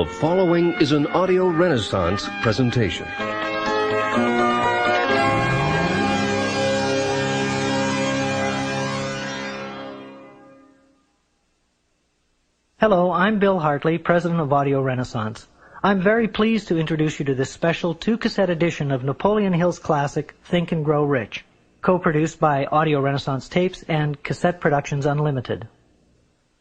following is an audio renaissance presentation. Hello, I'm Bill Hartley, president of Audio Renaissance. I'm very pleased to introduce you to this special 2-cassette edition of Napoleon Hill's classic, Think and Grow Rich, co-produced by Audio Renaissance Tapes and Cassette Productions Unlimited.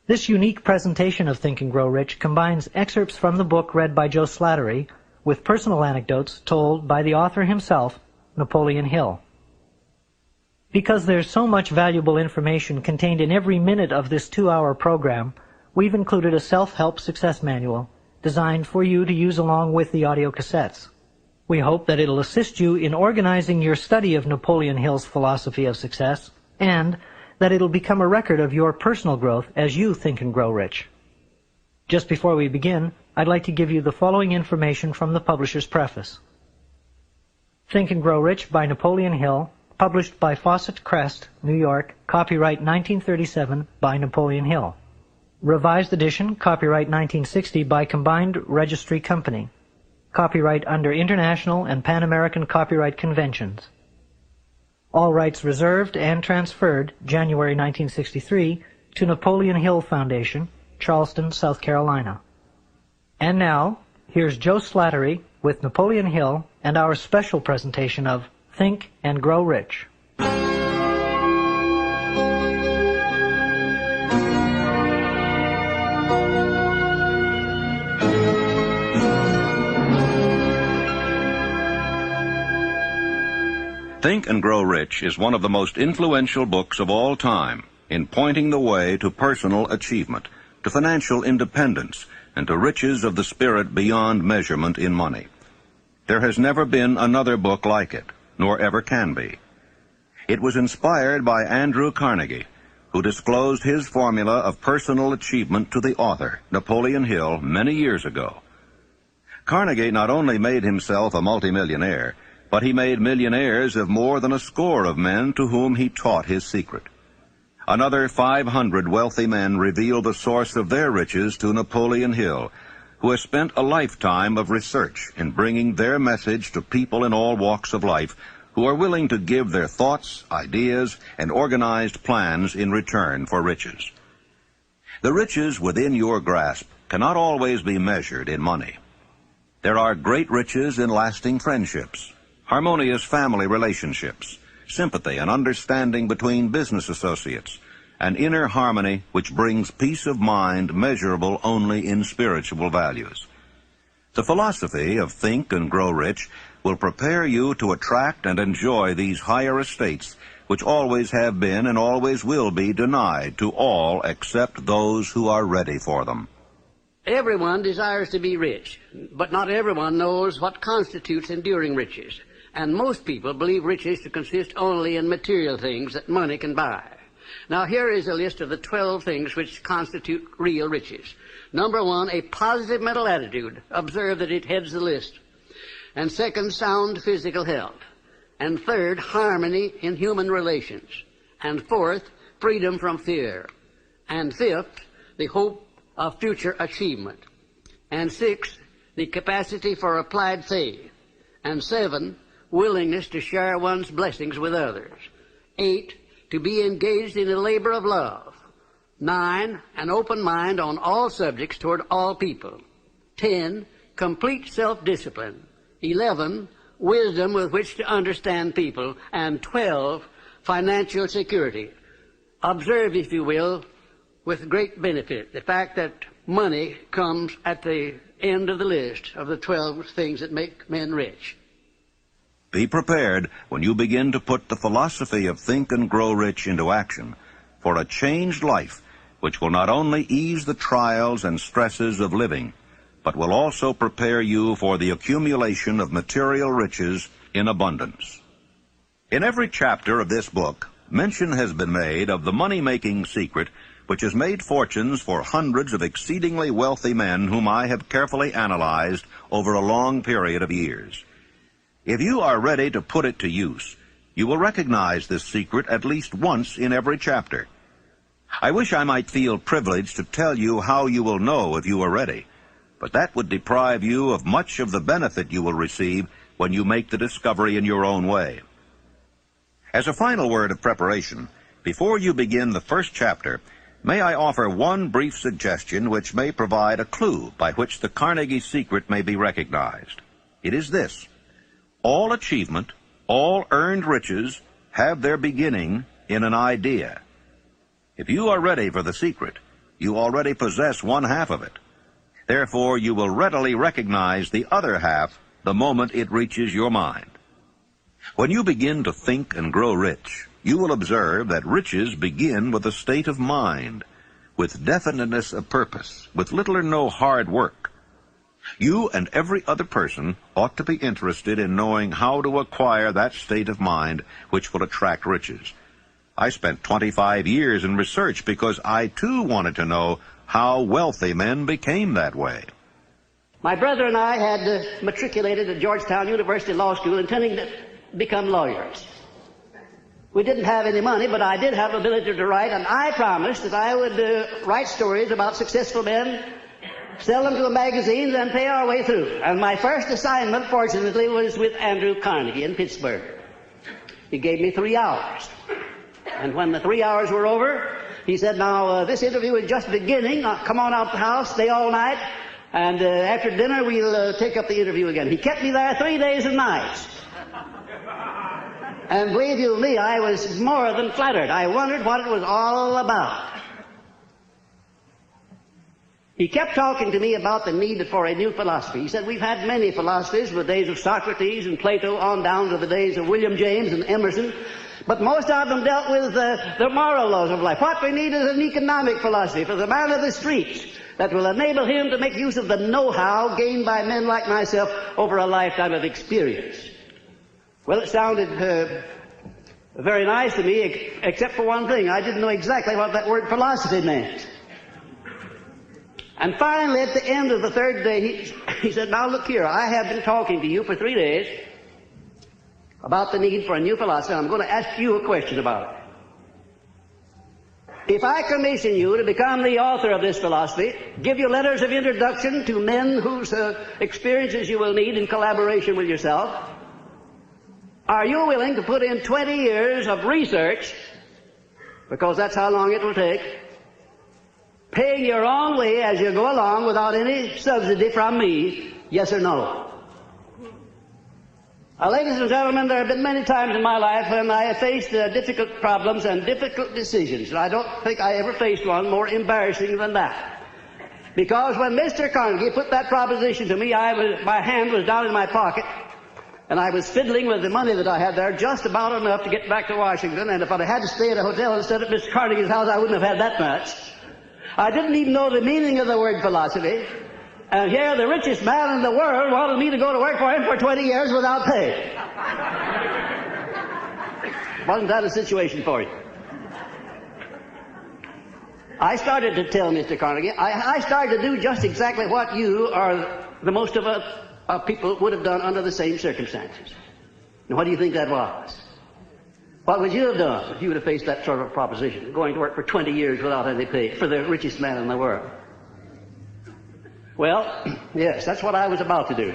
This unique presentation of Think and Grow Rich combines excerpts from the book read by Joe Slattery with personal anecdotes told by the author himself, Napoleon Hill. Because there's so much valuable information contained in every minute of this 2-hour program, we've included a self-help success manual designed for you to use along with the audio cassettes. We hope that it'll assist you in organizing your study of Napoleon Hill's philosophy of success, and that it'll become a record of your personal growth as you think and grow rich. Just before we begin, I'd like to give you the following information from the publisher's preface. Think and Grow Rich by Napoleon Hill, published by Fawcett Crest, New York, copyright 1937 by Napoleon Hill. Revised edition, copyright 1960 by Combined Registry Company. Copyright under International and Pan American Copyright Conventions. All rights reserved and transferred, January 1963, to Napoleon Hill Foundation, Charleston, South Carolina. And now, here's Joe Slattery with Napoleon Hill and our special presentation of Think and Grow Rich. Think and Grow Rich is one of the most influential books of all time in pointing the way to personal achievement, to financial independence, and to riches of the spirit beyond measurement in money. There has never been another book like it, nor ever can be. It was inspired by Andrew Carnegie, who disclosed his formula of personal achievement to the author, Napoleon Hill, many years ago. Carnegie not only made himself a multimillionaire, but he made millionaires of more than a score of men to whom he taught his secret. Another 500 wealthy men revealed the source of their riches to Napoleon Hill, who has spent a lifetime of research in bringing their message to people in all walks of life who are willing to give their thoughts, ideas, and organized plans in return for riches. The riches within your grasp cannot always be measured in money. There are great riches in lasting friendships, harmonious family relationships, sympathy and understanding between business associates, and inner harmony which brings peace of mind measurable only in spiritual values. The philosophy of Think and Grow Rich will prepare you to attract and enjoy these higher estates which always have been and always will be denied to all except those who are ready for them. Everyone desires to be rich, but not everyone knows what constitutes enduring riches. And most people believe riches to consist only in material things that money can buy. Now here is a list of the 12 things which constitute real riches. Number 1, a positive mental attitude. Observe that it heads the list. And second, sound physical health. And third, harmony in human relations. And fourth, freedom from fear. And fifth, the hope of future achievement. And sixth, the capacity for applied faith. And 7, willingness to share one's blessings with others. 8, to be engaged in a labor of love. 9, an open mind on all subjects toward all people. 10, complete self-discipline. 11, wisdom with which to understand people. And 12, financial security. Observe, if you will, with great benefit, the fact that money comes at the end of the list of the 12 things that make men rich. Be prepared when you begin to put the philosophy of Think and Grow Rich into action for a changed life which will not only ease the trials and stresses of living, but will also prepare you for the accumulation of material riches in abundance. In every chapter of this book, mention has been made of the money-making secret which has made fortunes for hundreds of exceedingly wealthy men whom I have carefully analyzed over a long period of years. If you are ready to put it to use, you will recognize this secret at least once in every chapter. I wish I might feel privileged to tell you how you will know if you are ready, but that would deprive you of much of the benefit you will receive when you make the discovery in your own way. As a final word of preparation, before you begin the first chapter, may I offer one brief suggestion which may provide a clue by which the Carnegie secret may be recognized. It is this: all achievement, all earned riches have their beginning in an idea. If you are ready for the secret, you already possess one half of it. Therefore, you will readily recognize the other half the moment it reaches your mind. When you begin to think and grow rich, you will observe that riches begin with a state of mind, with definiteness of purpose, with little or no hard work. You and every other person ought to be interested in knowing how to acquire that state of mind which will attract riches. I spent 25 years in research because I too wanted to know how wealthy men became that way. My brother and I had matriculated at Georgetown University Law School intending to become lawyers. We didn't have any money, but I did have the ability to write, and I promised that I would write stories about successful men, sell them to the magazines, and pay our way through. And my first assignment, fortunately, was with Andrew Carnegie in Pittsburgh. He gave me 3 hours. And when the 3 hours were over, he said, now, this interview is just beginning. Come on out the house, stay all night, and after dinner we'll take up the interview again. He kept me there 3 days and nights. And believe you me, I was more than flattered. I wondered what it was all about. He kept talking to me about the need for a new philosophy. He said, we've had many philosophies, from the days of Socrates and Plato on down to the days of William James and Emerson, but most of them dealt with the moral laws of life. What we need is an economic philosophy for the man of the streets that will enable him to make use of the know-how gained by men like myself over a lifetime of experience. Well, it sounded very nice to me, except for one thing. I didn't know exactly what that word philosophy meant. And finally, at the end of the third day, he said, now look here, I have been talking to you for 3 days about the need for a new philosophy. I'm going to ask you a question about it. If I commission you to become the author of this philosophy, give you letters of introduction to men whose experiences you will need in collaboration with yourself, are you willing to put in 20 years of research, because that's how long it will take, paying your own way as you go along without any subsidy from me, yes or no? Ladies and gentlemen, there have been many times in my life when I have faced difficult problems and difficult decisions, and I don't think I ever faced one more embarrassing than that. Because when Mr. Carnegie put that proposition to me, my hand was down in my pocket, and I was fiddling with the money that I had there just about enough to get back to Washington, and if I had to stay at a hotel instead of Mr. Carnegie's house, I wouldn't have had that much. I didn't even know the meaning of the word philosophy. And here the richest man in the world wanted me to go to work for him for 20 years without pay. Wasn't that a situation for you? I started to tell Mr. Carnegie, I started to do just exactly what you or the most of us people would have done under the same circumstances. And what do you think that was? What would you have done if you would have faced that sort of proposition, going to work for 20 years without any pay for the richest man in the world? Well, yes, that's what I was about to do.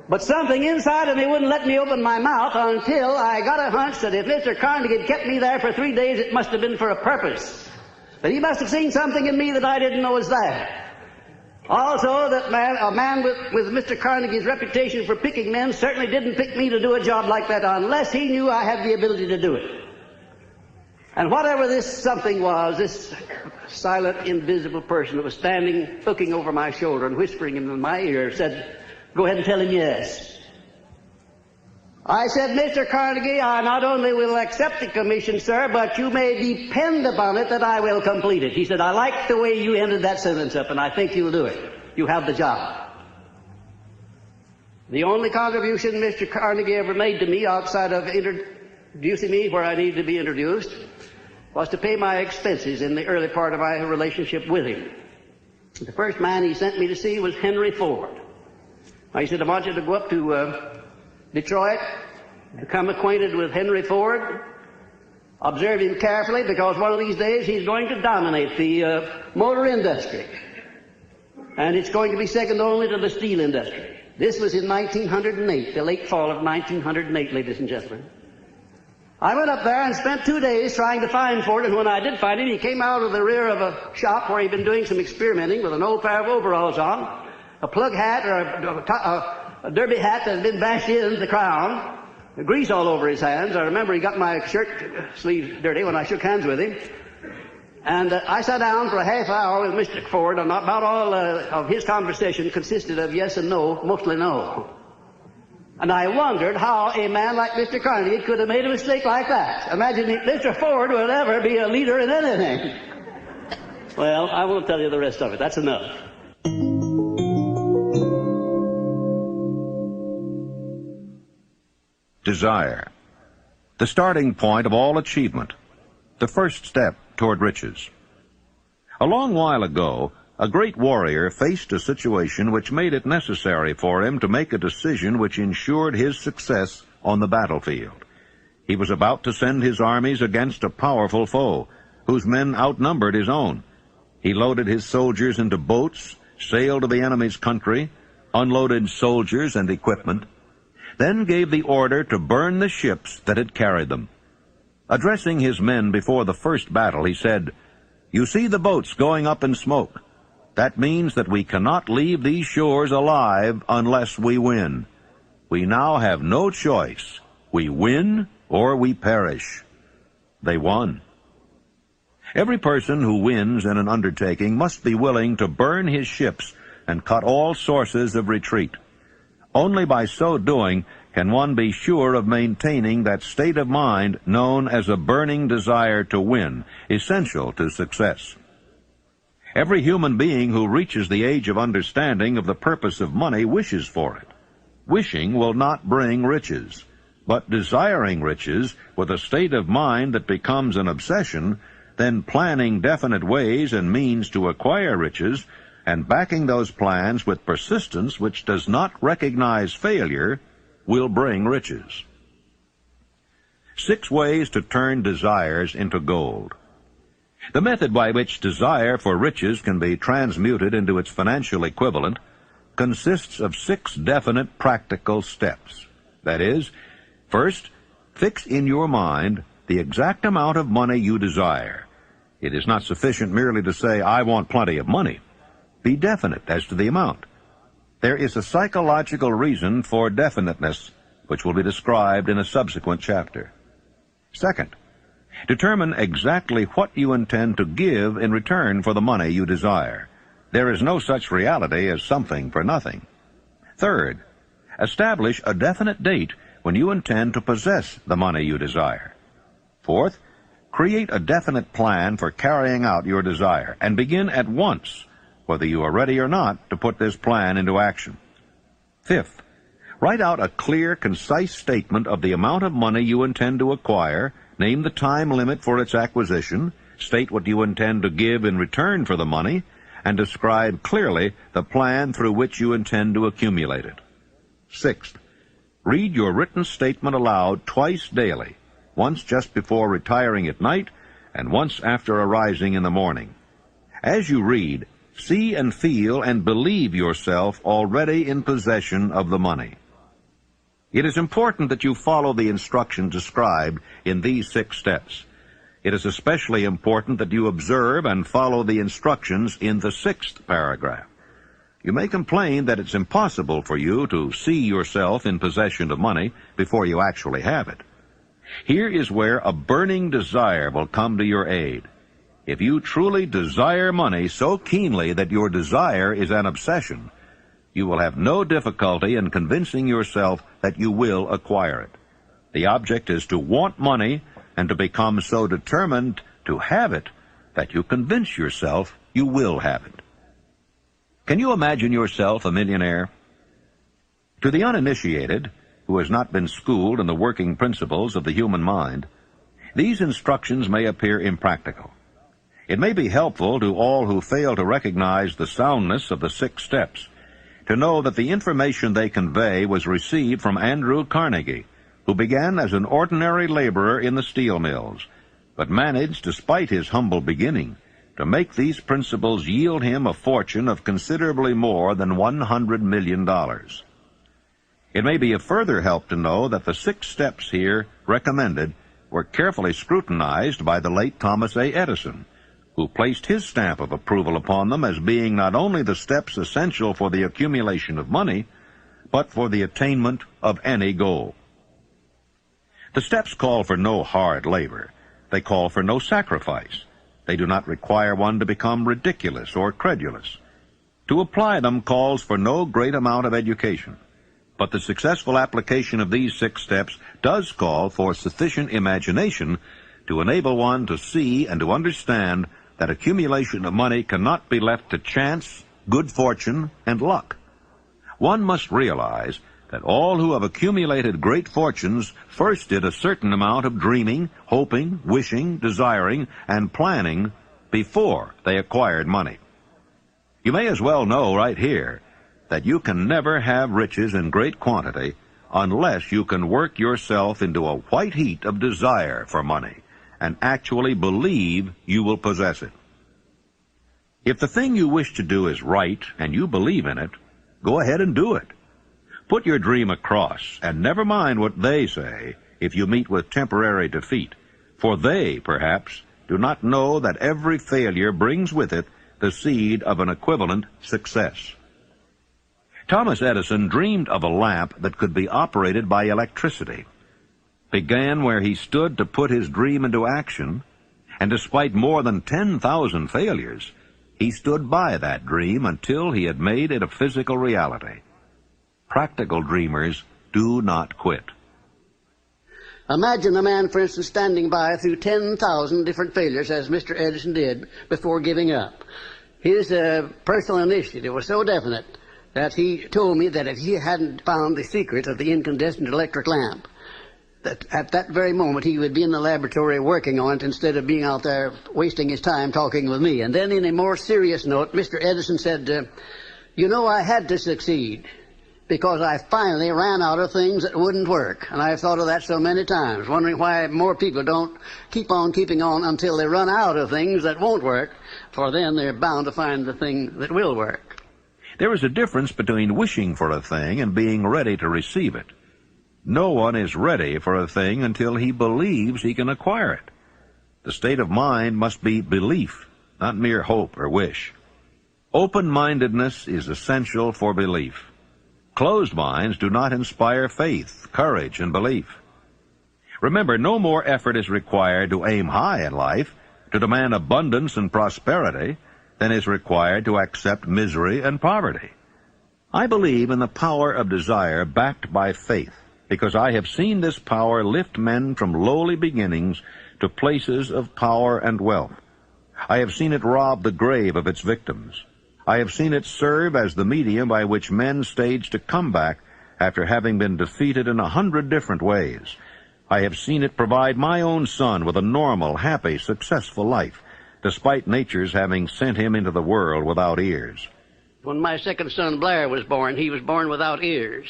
But something inside of me wouldn't let me open my mouth until I got a hunch that if Mr. Carnegie had kept me there for 3 days, it must have been for a purpose. That he must have seen something in me that I didn't know was there. Also, that a man with Mr. Carnegie's reputation for picking men certainly didn't pick me to do a job like that unless he knew I had the ability to do it. And whatever this something was, this silent, invisible person that was standing, looking over my shoulder and whispering in my ear, said, go ahead and tell him yes. I said, Mr. Carnegie, I not only will accept the commission, sir, but you may depend upon it that I will complete it. He said, I like the way you ended that sentence up, and I think you'll do it. You have the job. The only contribution Mr. Carnegie ever made to me outside of introducing me where I needed to be introduced was to pay my expenses in the early part of my relationship with him. The first man he sent me to see was Henry Ford. He said, I want you to go up to Detroit, become acquainted with Henry Ford, observe him carefully, because one of these days he's going to dominate the motor industry. and it's going to be second only to the steel industry. This was in 1908, the late fall of 1908, ladies and gentlemen. I went up there and spent 2 days trying to find Ford, and when I did find him, he came out of the rear of a shop where he'd been doing some experimenting with an old pair of overalls on, a plug hat or a derby hat that had been bashed in the crown, grease all over his hands. I remember he got my shirt sleeves dirty when I shook hands with him. And I sat down for a half hour with Mr. Ford, and about all of his conversation consisted of yes and no, mostly no. And I wondered how a man like Mr. Carnegie could have made a mistake like that. Imagine if Mr. Ford would ever be a leader in anything. Well, I won't tell you the rest of it. That's enough. Desire. The starting point of all achievement. The first step toward riches. A long while ago, a great warrior faced a situation which made it necessary for him to make a decision which ensured his success on the battlefield. He was about to send his armies against a powerful foe, whose men outnumbered his own. He loaded his soldiers into boats, sailed to the enemy's country, unloaded soldiers and equipment, then gave the order to burn the ships that had carried them. Addressing his men before the first battle, he said, "You see the boats going up in smoke. That means that we cannot leave these shores alive unless we win. We now have no choice. We win or we perish." They won. Every person who wins in an undertaking must be willing to burn his ships and cut all sources of retreat. Only by so doing can one be sure of maintaining that state of mind known as a burning desire to win, essential to success. Every human being who reaches the age of understanding of the purpose of money wishes for it. Wishing will not bring riches, but desiring riches with a state of mind that becomes an obsession, then planning definite ways and means to acquire riches, and backing those plans with persistence which does not recognize failure, will bring riches. 6 ways to turn desires into gold. The method by which desire for riches can be transmuted into its financial equivalent consists of 6 definite practical steps. That is, first, fix in your mind the exact amount of money you desire. It is not sufficient merely to say, "I want plenty of money." Be definite as to the amount. There is a psychological reason for definiteness, which will be described in a subsequent chapter. Second, determine exactly what you intend to give in return for the money you desire. There is no such reality as something for nothing. Third, establish a definite date when you intend to possess the money you desire. Fourth, create a definite plan for carrying out your desire, and begin at once, whether you are ready or not, to put this plan into action. Fifth, write out a clear, concise statement of the amount of money you intend to acquire, name the time limit for its acquisition, state what you intend to give in return for the money, and describe clearly the plan through which you intend to accumulate it. Sixth, read your written statement aloud twice daily, once just before retiring at night and once after arising in the morning. As you read, see and feel and believe yourself already in possession of the money. It is important that you follow the instructions described in these 6 steps. It is especially important that you observe and follow the instructions in the 6th paragraph. You may complain that it's impossible for you to see yourself in possession of money before you actually have it. Here is where a burning desire will come to your aid. If you truly desire money so keenly that your desire is an obsession, you will have no difficulty in convincing yourself that you will acquire it. The object is to want money and to become so determined to have it that you convince yourself you will have it. Can you imagine yourself a millionaire? To the uninitiated, who has not been schooled in the working principles of the human mind, these instructions may appear impractical. It may be helpful to all who fail to recognize the soundness of the 6 steps to know that the information they convey was received from Andrew Carnegie, who began as an ordinary laborer in the steel mills, but managed, despite his humble beginning, to make these principles yield him a fortune of considerably more than $100 million. It may be a further help to know that the 6 steps here recommended were carefully scrutinized by the late Thomas A. Edison, who placed his stamp of approval upon them as being not only the steps essential for the accumulation of money, but for the attainment of any goal. The steps call for no hard labor. They call for no sacrifice. They do not require one to become ridiculous or credulous. To apply them calls for no great amount of education. But the successful application of these 6 steps does call for sufficient imagination to enable one to see and to understand that accumulation of money cannot be left to chance, good fortune, and luck. One must realize that all who have accumulated great fortunes first did a certain amount of dreaming, hoping, wishing, desiring, and planning before they acquired money. You may as well know right here that you can never have riches in great quantity unless you can work yourself into a white heat of desire for money and actually believe you will possess it. If the thing you wish to do is right and you believe in it, go ahead and do it. Put your dream across, and never mind what they say if you meet with temporary defeat, for they, perhaps, do not know that every failure brings with it the seed of an equivalent success. Thomas Edison dreamed of a lamp that could be operated by electricity, began where he stood to put his dream into action, and despite more than 10,000 failures, he stood by that dream until he had made it a physical reality. Practical dreamers do not quit. Imagine a man, for instance, standing by through 10,000 different failures, as Mr. Edison did, before giving up. His personal initiative was so definite that he told me that if he hadn't found the secret of the incandescent electric lamp, that at that very moment he would be in the laboratory working on it instead of being out there wasting his time talking with me. And then in a more serious note, Mr. Edison said, you know, I had to succeed because I finally ran out of things that wouldn't work. And I've thought of that so many times, wondering why more people don't keep on keeping on until they run out of things that won't work, for then they're bound to find the thing that will work. There is a difference between wishing for a thing and being ready to receive it. No one is ready for a thing until he believes he can acquire it. The state of mind must be belief, not mere hope or wish. Open-mindedness is essential for belief. Closed minds do not inspire faith, courage, and belief. Remember, no more effort is required to aim high in life, to demand abundance and prosperity, than is required to accept misery and poverty. I believe in the power of desire backed by faith, because I have seen this power lift men from lowly beginnings to places of power and wealth. I have seen it rob the grave of its victims. I have seen it serve as the medium by which men stage a comeback after having been defeated in 100 different ways. I have seen it provide my own son with a normal, happy, successful life, despite nature's having sent him into the world without ears. When my second son, Blair, was born, he was born without ears.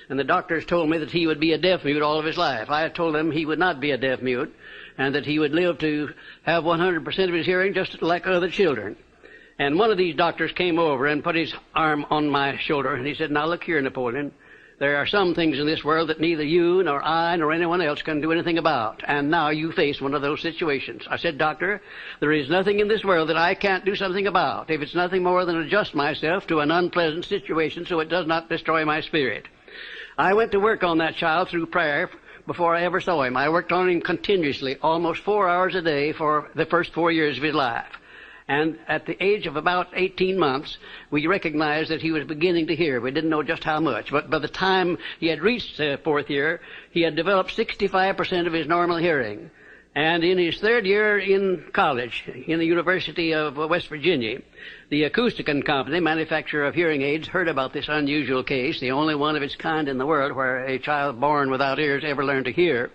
And the doctors told me that he would be a deaf mute all of his life. I told them he would not be a deaf mute, and that he would live to have 100% of his hearing just like other children. And one of these doctors came over and put his arm on my shoulder, and he said, now look here, Napoleon, there are some things in this world that neither you nor I nor anyone else can do anything about, and now you face one of those situations. I said, Doctor, there is nothing in this world that I can't do something about, if it's nothing more than adjust myself to an unpleasant situation so it does not destroy my spirit. I went to work on that child through prayer before I ever saw him. I worked on him continuously, almost 4 hours a day for the first 4 years of his life. And at the age of about 18 months, we recognized that he was beginning to hear. We didn't know just how much. But by the time he had reached the 4th year, he had developed 65% of his normal hearing. And in his 3rd year in college, in the University of West Virginia, the Acousticon Company, manufacturer of hearing aids, heard about this unusual case, the only one of its kind in the world where a child born without ears ever learned to hear.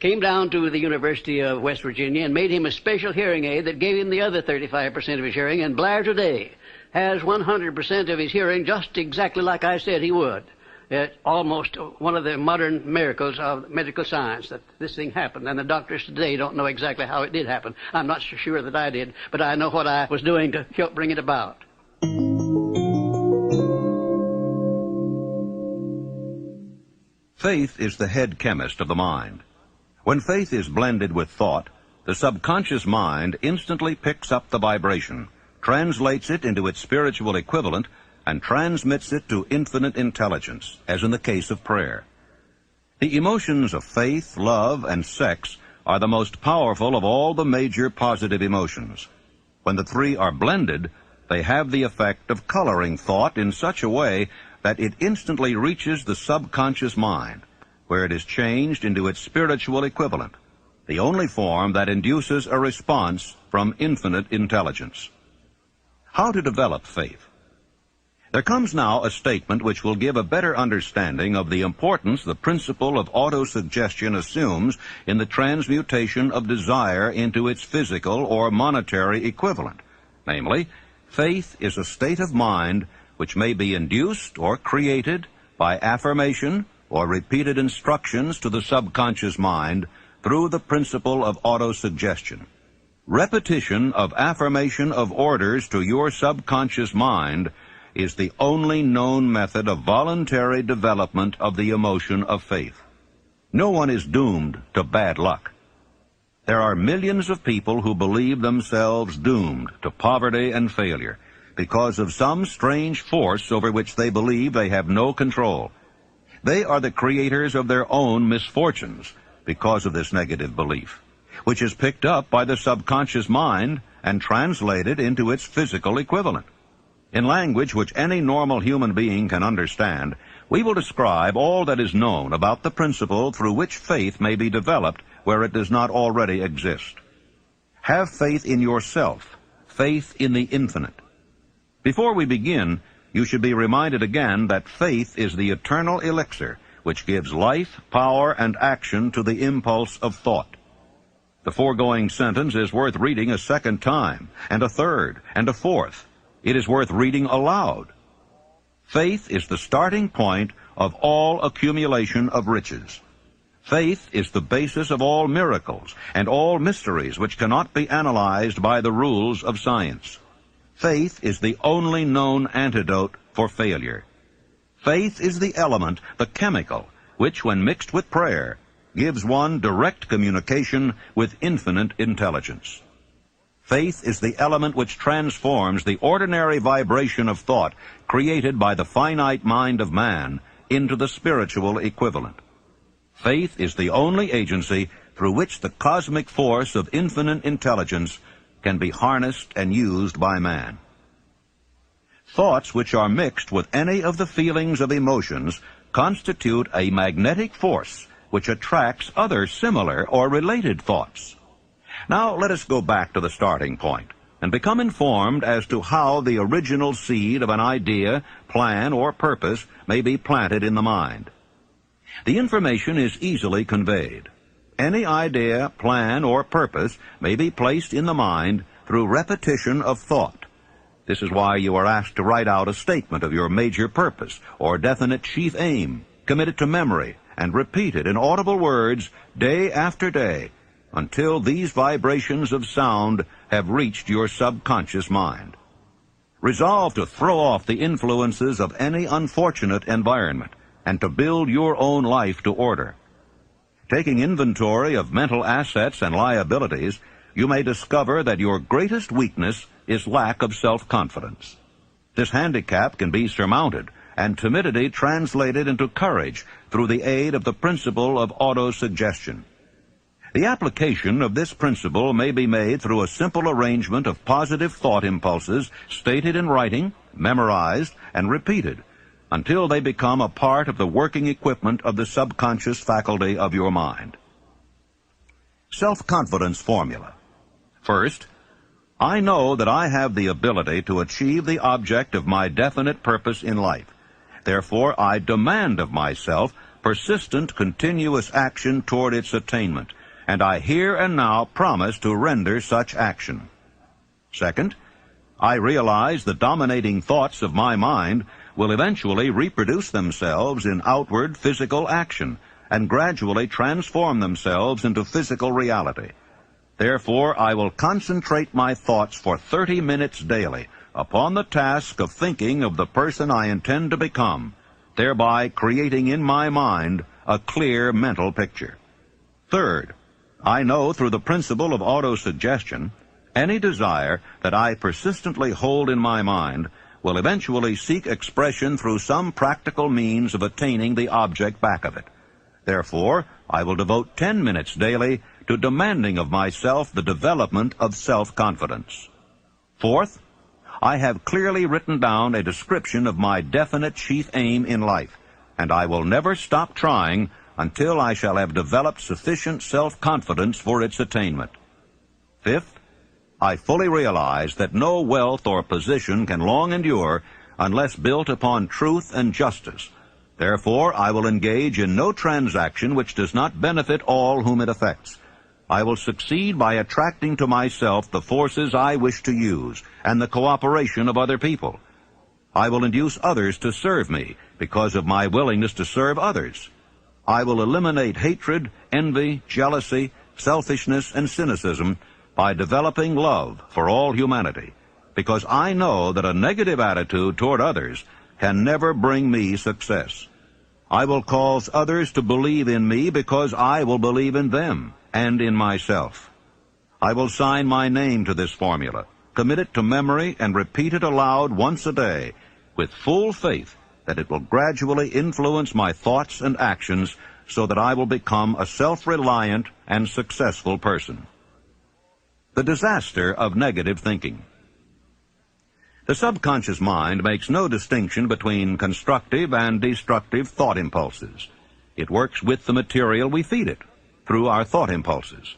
Came down to the University of West Virginia and made him a special hearing aid that gave him the other 35% of his hearing, and Blair today has 100% of his hearing just exactly like I said he would. It's almost one of the modern miracles of medical science that this thing happened, and the doctors today don't know exactly how it did happen. I'm not so sure that I did, but I know what I was doing to help bring it about. Faith is the head chemist of the mind. When faith is blended with thought, the subconscious mind instantly picks up the vibration, translates it into its spiritual equivalent, and transmits it to infinite intelligence, as in the case of prayer. The emotions of faith, love, and sex are the most powerful of all the major positive emotions. When the three are blended, they have the effect of coloring thought in such a way that it instantly reaches the subconscious mind, where it is changed into its spiritual equivalent, the only form that induces a response from infinite intelligence. How to develop faith? There comes now a statement which will give a better understanding of the importance the principle of autosuggestion assumes in the transmutation of desire into its physical or monetary equivalent. Namely, faith is a state of mind which may be induced or created by affirmation or repeated instructions to the subconscious mind through the principle of autosuggestion. Repetition of affirmation of orders to your subconscious mind is the only known method of voluntary development of the emotion of faith. No one is doomed to bad luck. There are millions of people who believe themselves doomed to poverty and failure because of some strange force over which they believe they have no control. They are the creators of their own misfortunes because of this negative belief, which is picked up by the subconscious mind and translated into its physical equivalent. In language which any normal human being can understand, we will describe all that is known about the principle through which faith may be developed where it does not already exist. Have faith in yourself, faith in the infinite. Before we begin, you should be reminded again that faith is the eternal elixir which gives life, power, and action to the impulse of thought. The foregoing sentence is worth reading a second time, and a third, and a fourth. It is worth reading aloud. Faith is the starting point of all accumulation of riches. Faith is the basis of all miracles and all mysteries which cannot be analyzed by the rules of science. Faith is the only known antidote for failure. Faith is the element, the chemical, which, when mixed with prayer, gives one direct communication with infinite intelligence. Faith is the element which transforms the ordinary vibration of thought created by the finite mind of man into the spiritual equivalent. Faith is the only agency through which the cosmic force of infinite intelligence can be harnessed and used by man. Thoughts which are mixed with any of the feelings of emotions constitute a magnetic force which attracts other similar or related thoughts. Now let us go back to the starting point and become informed as to how the original seed of an idea, plan, or purpose may be planted in the mind. The information is easily conveyed. Any idea, plan, or purpose may be placed in the mind through repetition of thought. This is why you are asked to write out a statement of your major purpose or definite chief aim, commit it to memory, and repeat it in audible words day after day until these vibrations of sound have reached your subconscious mind. Resolve to throw off the influences of any unfortunate environment and to build your own life to order. Taking inventory of mental assets and liabilities, you may discover that your greatest weakness is lack of self-confidence. This handicap can be surmounted and timidity translated into courage through the aid of the principle of autosuggestion. The application of this principle may be made through a simple arrangement of positive thought impulses stated in writing, memorized, and repeated until they become a part of the working equipment of the subconscious faculty of your mind. Self-confidence formula. First, I know that I have the ability to achieve the object of my definite purpose in life. Therefore, I demand of myself persistent, continuous action toward its attainment, and I here and now promise to render such action. Second, I realize the dominating thoughts of my mind will eventually reproduce themselves in outward physical action and gradually transform themselves into physical reality. Therefore, I will concentrate my thoughts for 30 minutes daily upon the task of thinking of the person I intend to become, thereby creating in my mind a clear mental picture. Third, I know through the principle of autosuggestion, any desire that I persistently hold in my mind will eventually seek expression through some practical means of attaining the object back of it. Therefore, I will devote 10 minutes daily to demanding of myself the development of self-confidence. Fourth, I have clearly written down a description of my definite chief aim in life, and I will never stop trying until I shall have developed sufficient self-confidence for its attainment. Fifth, I fully realize that no wealth or position can long endure unless built upon truth and justice. Therefore, I will engage in no transaction which does not benefit all whom it affects. I will succeed by attracting to myself the forces I wish to use and the cooperation of other people. I will induce others to serve me because of my willingness to serve others. I will eliminate hatred, envy, jealousy, selfishness, and cynicism by developing love for all humanity, because I know that a negative attitude toward others can never bring me success. I will cause others to believe in me because I will believe in them and in myself. I will sign my name to this formula, commit it to memory, and repeat it aloud once a day, with full faith that it will gradually influence my thoughts and actions so that I will become a self-reliant and successful person. The disaster of negative thinking. The subconscious mind makes no distinction between constructive and destructive thought impulses. It works with the material we feed it, through our thought impulses.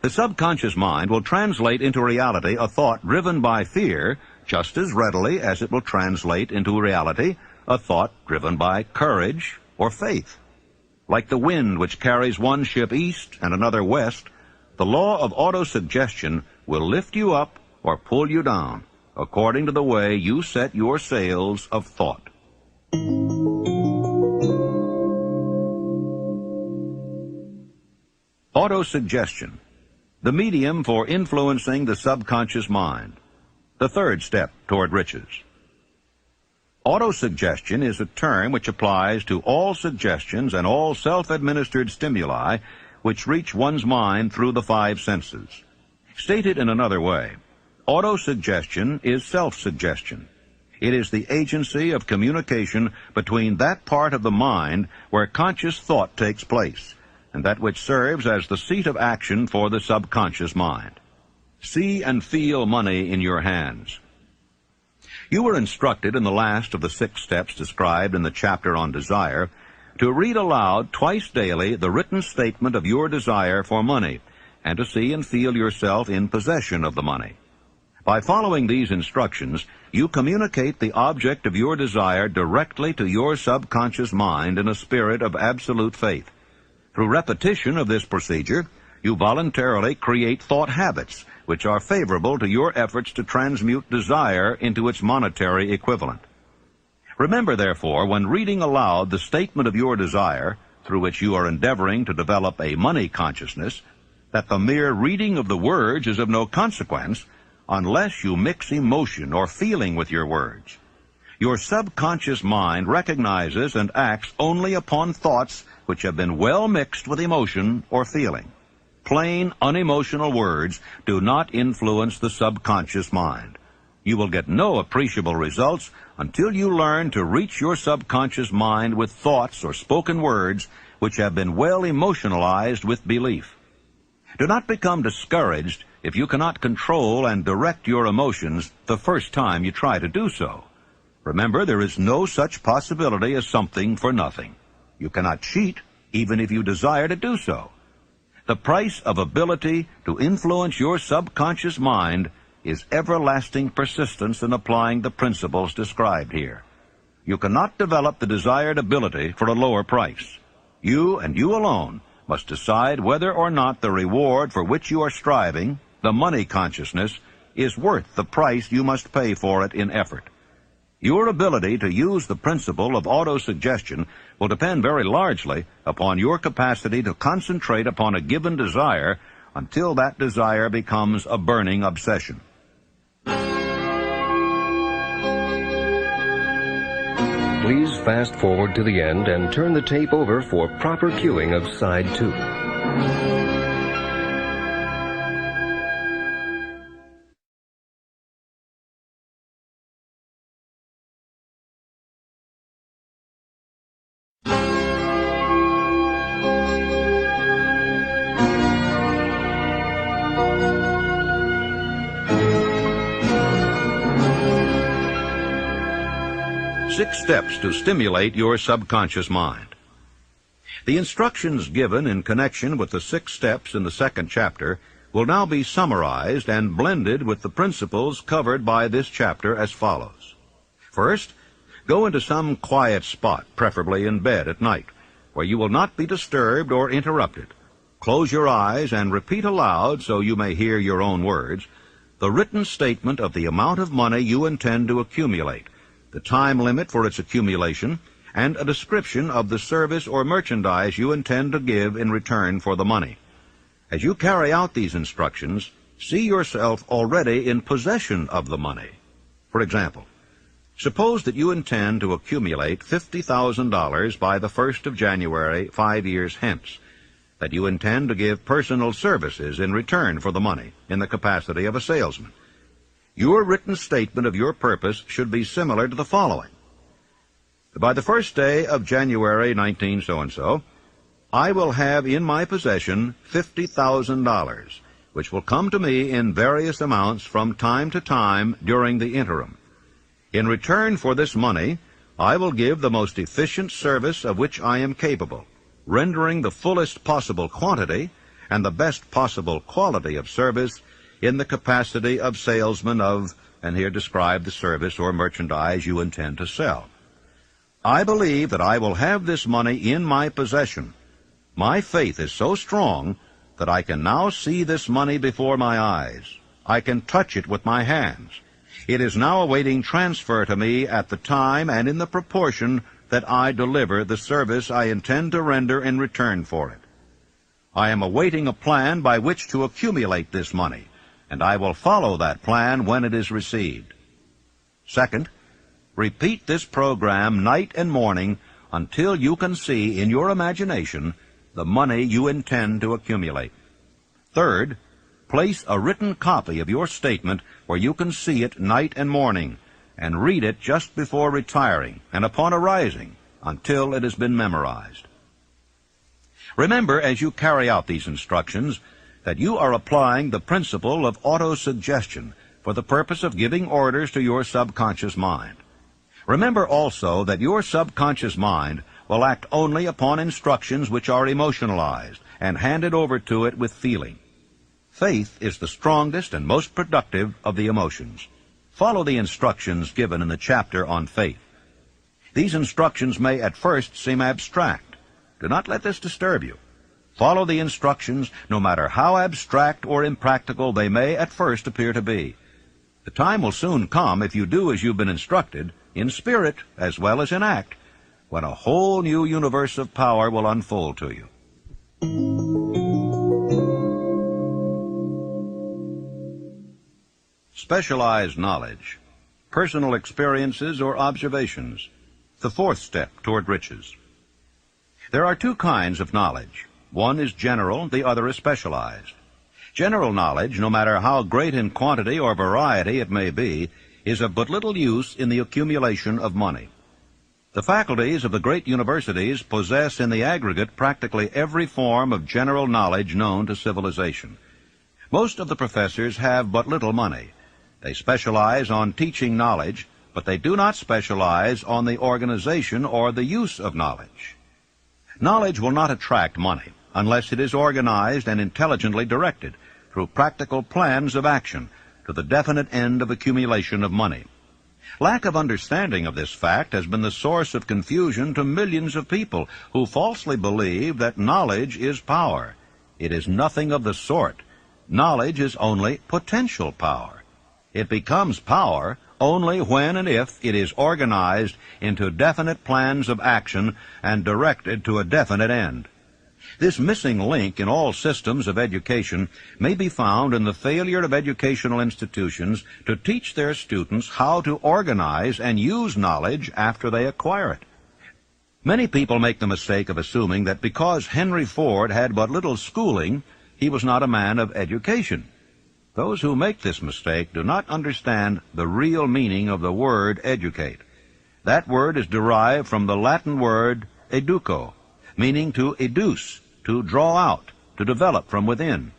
The subconscious mind will translate into reality a thought driven by fear just as readily as it will translate into reality a thought driven by courage or faith. Like the wind which carries one ship east and another west, the law of autosuggestion will lift you up or pull you down according to the way you set your sails of thought. Autosuggestion, the medium for influencing the subconscious mind, the third step toward riches. Autosuggestion is a term which applies to all suggestions and all self-administered stimuli which reach one's mind through the five senses. Stated in another way, autosuggestion is self-suggestion. It is the agency of communication between that part of the mind where conscious thought takes place, and that which serves as the seat of action for the subconscious mind. See and feel money in your hands. You were instructed in the last of the 6 steps described in the chapter on desire to read aloud twice daily the written statement of your desire for money, and to see and feel yourself in possession of the money. By following these instructions, you communicate the object of your desire directly to your subconscious mind in a spirit of absolute faith. Through repetition of this procedure, you voluntarily create thought habits which are favorable to your efforts to transmute desire into its monetary equivalent. Remember, therefore, when reading aloud the statement of your desire, through which you are endeavoring to develop a money consciousness, that the mere reading of the words is of no consequence unless you mix emotion or feeling with your words. Your subconscious mind recognizes and acts only upon thoughts which have been well mixed with emotion or feeling. Plain, unemotional words do not influence the subconscious mind. You will get no appreciable results until you learn to reach your subconscious mind with thoughts or spoken words which have been well emotionalized with belief. Do not become discouraged if you cannot control and direct your emotions the first time you try to do so. Remember, there is no such possibility as something for nothing. You cannot cheat, even if you desire to do so. The price of ability to influence your subconscious mind is everlasting persistence in applying the principles described here. You cannot develop the desired ability for a lower price. You and you alone must decide whether or not the reward for which you are striving, the money consciousness, is worth the price you must pay for it in effort. Your ability to use the principle of autosuggestion will depend very largely upon your capacity to concentrate upon a given desire until that desire becomes a burning obsession. Please fast forward to the end and turn the tape over for proper cueing of side 2. 6 steps to stimulate your subconscious mind. The instructions given in connection with the 6 steps in the 2nd chapter will now be summarized and blended with the principles covered by this chapter as follows. First, go into some quiet spot, preferably in bed at night, where you will not be disturbed or interrupted. Close your eyes and repeat aloud, so you may hear your own words, the written statement of the amount of money you intend to accumulate, the time limit for its accumulation, and a description of the service or merchandise you intend to give in return for the money. As you carry out these instructions, see yourself already in possession of the money. For example, suppose that you intend to accumulate $50,000 by the 1st of January 5 years hence, that you intend to give personal services in return for the money in the capacity of a salesman. Your written statement of your purpose should be similar to the following. By the 1st day of January 19 so-and-so, I will have in my possession $50,000, which will come to me in various amounts from time to time during the interim. In return for this money, I will give the most efficient service of which I am capable, rendering the fullest possible quantity and the best possible quality of service in the capacity of salesman of, and here describe the service or merchandise you intend to sell. I believe that I will have this money in my possession. My faith is so strong that I can now see this money before my eyes. I can touch it with my hands. It is now awaiting transfer to me at the time and in the proportion that I deliver the service I intend to render in return for it. I am awaiting a plan by which to accumulate this money, and I will follow that plan when it is received. Second, repeat this program night and morning until you can see in your imagination the money you intend to accumulate. Third, place a written copy of your statement where you can see it night and morning, and read it just before retiring and upon arising until it has been memorized. Remember, as you carry out these instructions, that you are applying the principle of autosuggestion for the purpose of giving orders to your subconscious mind. Remember also that your subconscious mind will act only upon instructions which are emotionalized and handed over to it with feeling. Faith is the strongest and most productive of the emotions. Follow the instructions given in the chapter on faith. These instructions may at first seem abstract. Do not let this disturb you. Follow the instructions, no matter how abstract or impractical they may at first appear to be. The time will soon come, if you do as you've been instructed, in spirit as well as in act, when a whole new universe of power will unfold to you. Specialized knowledge, personal experiences or observations, the 4th step toward riches. There are 2 kinds of knowledge. One is general, the other is specialized. General knowledge, no matter how great in quantity or variety it may be, is of but little use in the accumulation of money. The faculties of the great universities possess in the aggregate practically every form of general knowledge known to civilization. Most of the professors have but little money. They specialize on teaching knowledge, but they do not specialize on the organization or the use of knowledge. Knowledge will not attract money unless it is organized and intelligently directed through practical plans of action to the definite end of accumulation of money. Lack of understanding of this fact has been the source of confusion to millions of people who falsely believe that knowledge is power. It is nothing of the sort. Knowledge is only potential power. It becomes power only when and if it is organized into definite plans of action and directed to a definite end. This missing link in all systems of education may be found in the failure of educational institutions to teach their students how to organize and use knowledge after they acquire it. Many people make the mistake of assuming that because Henry Ford had but little schooling, he was not a man of education. Those who make this mistake do not understand the real meaning of the word educate. That word is derived from the Latin word educo, meaning to educe, to draw out, to develop from within.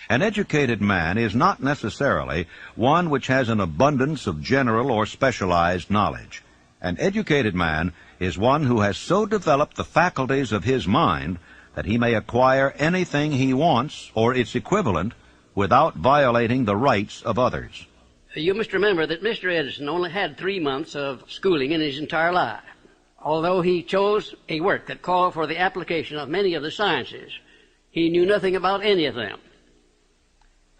An educated man is not necessarily one which has an abundance of general or specialized knowledge. An educated man is one who has so developed the faculties of his mind that he may acquire anything he wants or its equivalent without violating the rights of others. You must remember that Mr. Edison only had 3 months of schooling in his entire life. Although he chose a work that called for the application of many of the sciences, he knew nothing about any of them.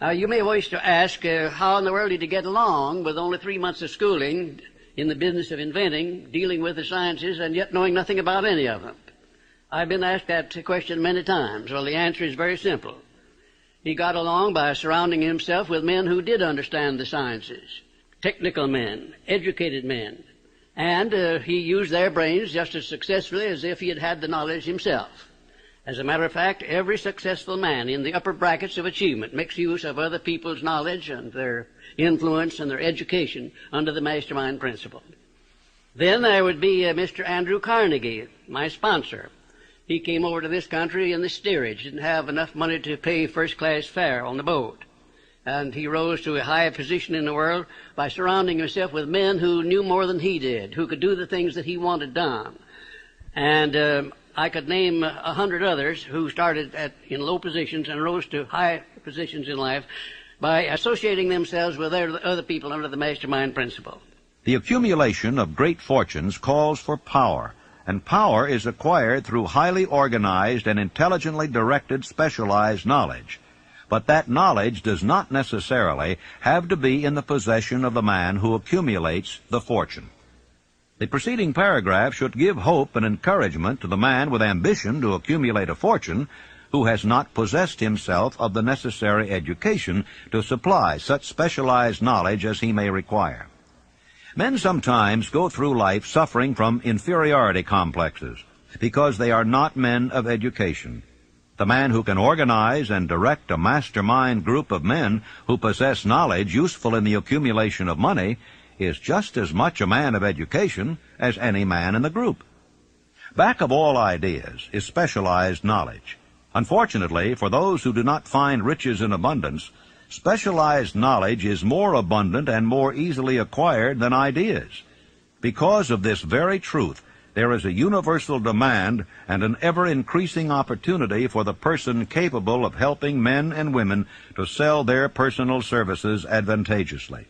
Now, you may wish to ask, how in the world did he get along with only 3 months of schooling in the business of inventing, dealing with the sciences, and yet knowing nothing about any of them? I've been asked that question many times. Well, the answer is very simple. He got along by surrounding himself with men who did understand the sciences, technical men, educated men, and he used their brains just as successfully as if he had had the knowledge himself. As a matter of fact, every successful man in the upper brackets of achievement makes use of other people's knowledge and their influence and their education under the mastermind principle. Then there would be Mr. Andrew Carnegie, my sponsor. He came over to this country in the steerage, didn't have enough money to pay first-class fare on the boat. And he rose to a high position in the world by surrounding himself with men who knew more than he did, who could do the things that he wanted done. And I could name 100 others who started in low positions and rose to high positions in life by associating themselves with other people under the mastermind principle. The accumulation of great fortunes calls for power, and power is acquired through highly organized and intelligently directed specialized knowledge. But that knowledge does not necessarily have to be in the possession of the man who accumulates the fortune. The preceding paragraph should give hope and encouragement to the man with ambition to accumulate a fortune who has not possessed himself of the necessary education to supply such specialized knowledge as he may require. Men sometimes go through life suffering from inferiority complexes because they are not men of education. The man who can organize and direct a mastermind group of men who possess knowledge useful in the accumulation of money is just as much a man of education as any man in the group. Back of all ideas is specialized knowledge. Unfortunately, for those who do not find riches in abundance, specialized knowledge is more abundant and more easily acquired than ideas. Because of this very truth, there is a universal demand and an ever-increasing opportunity for the person capable of helping men and women to sell their personal services advantageously.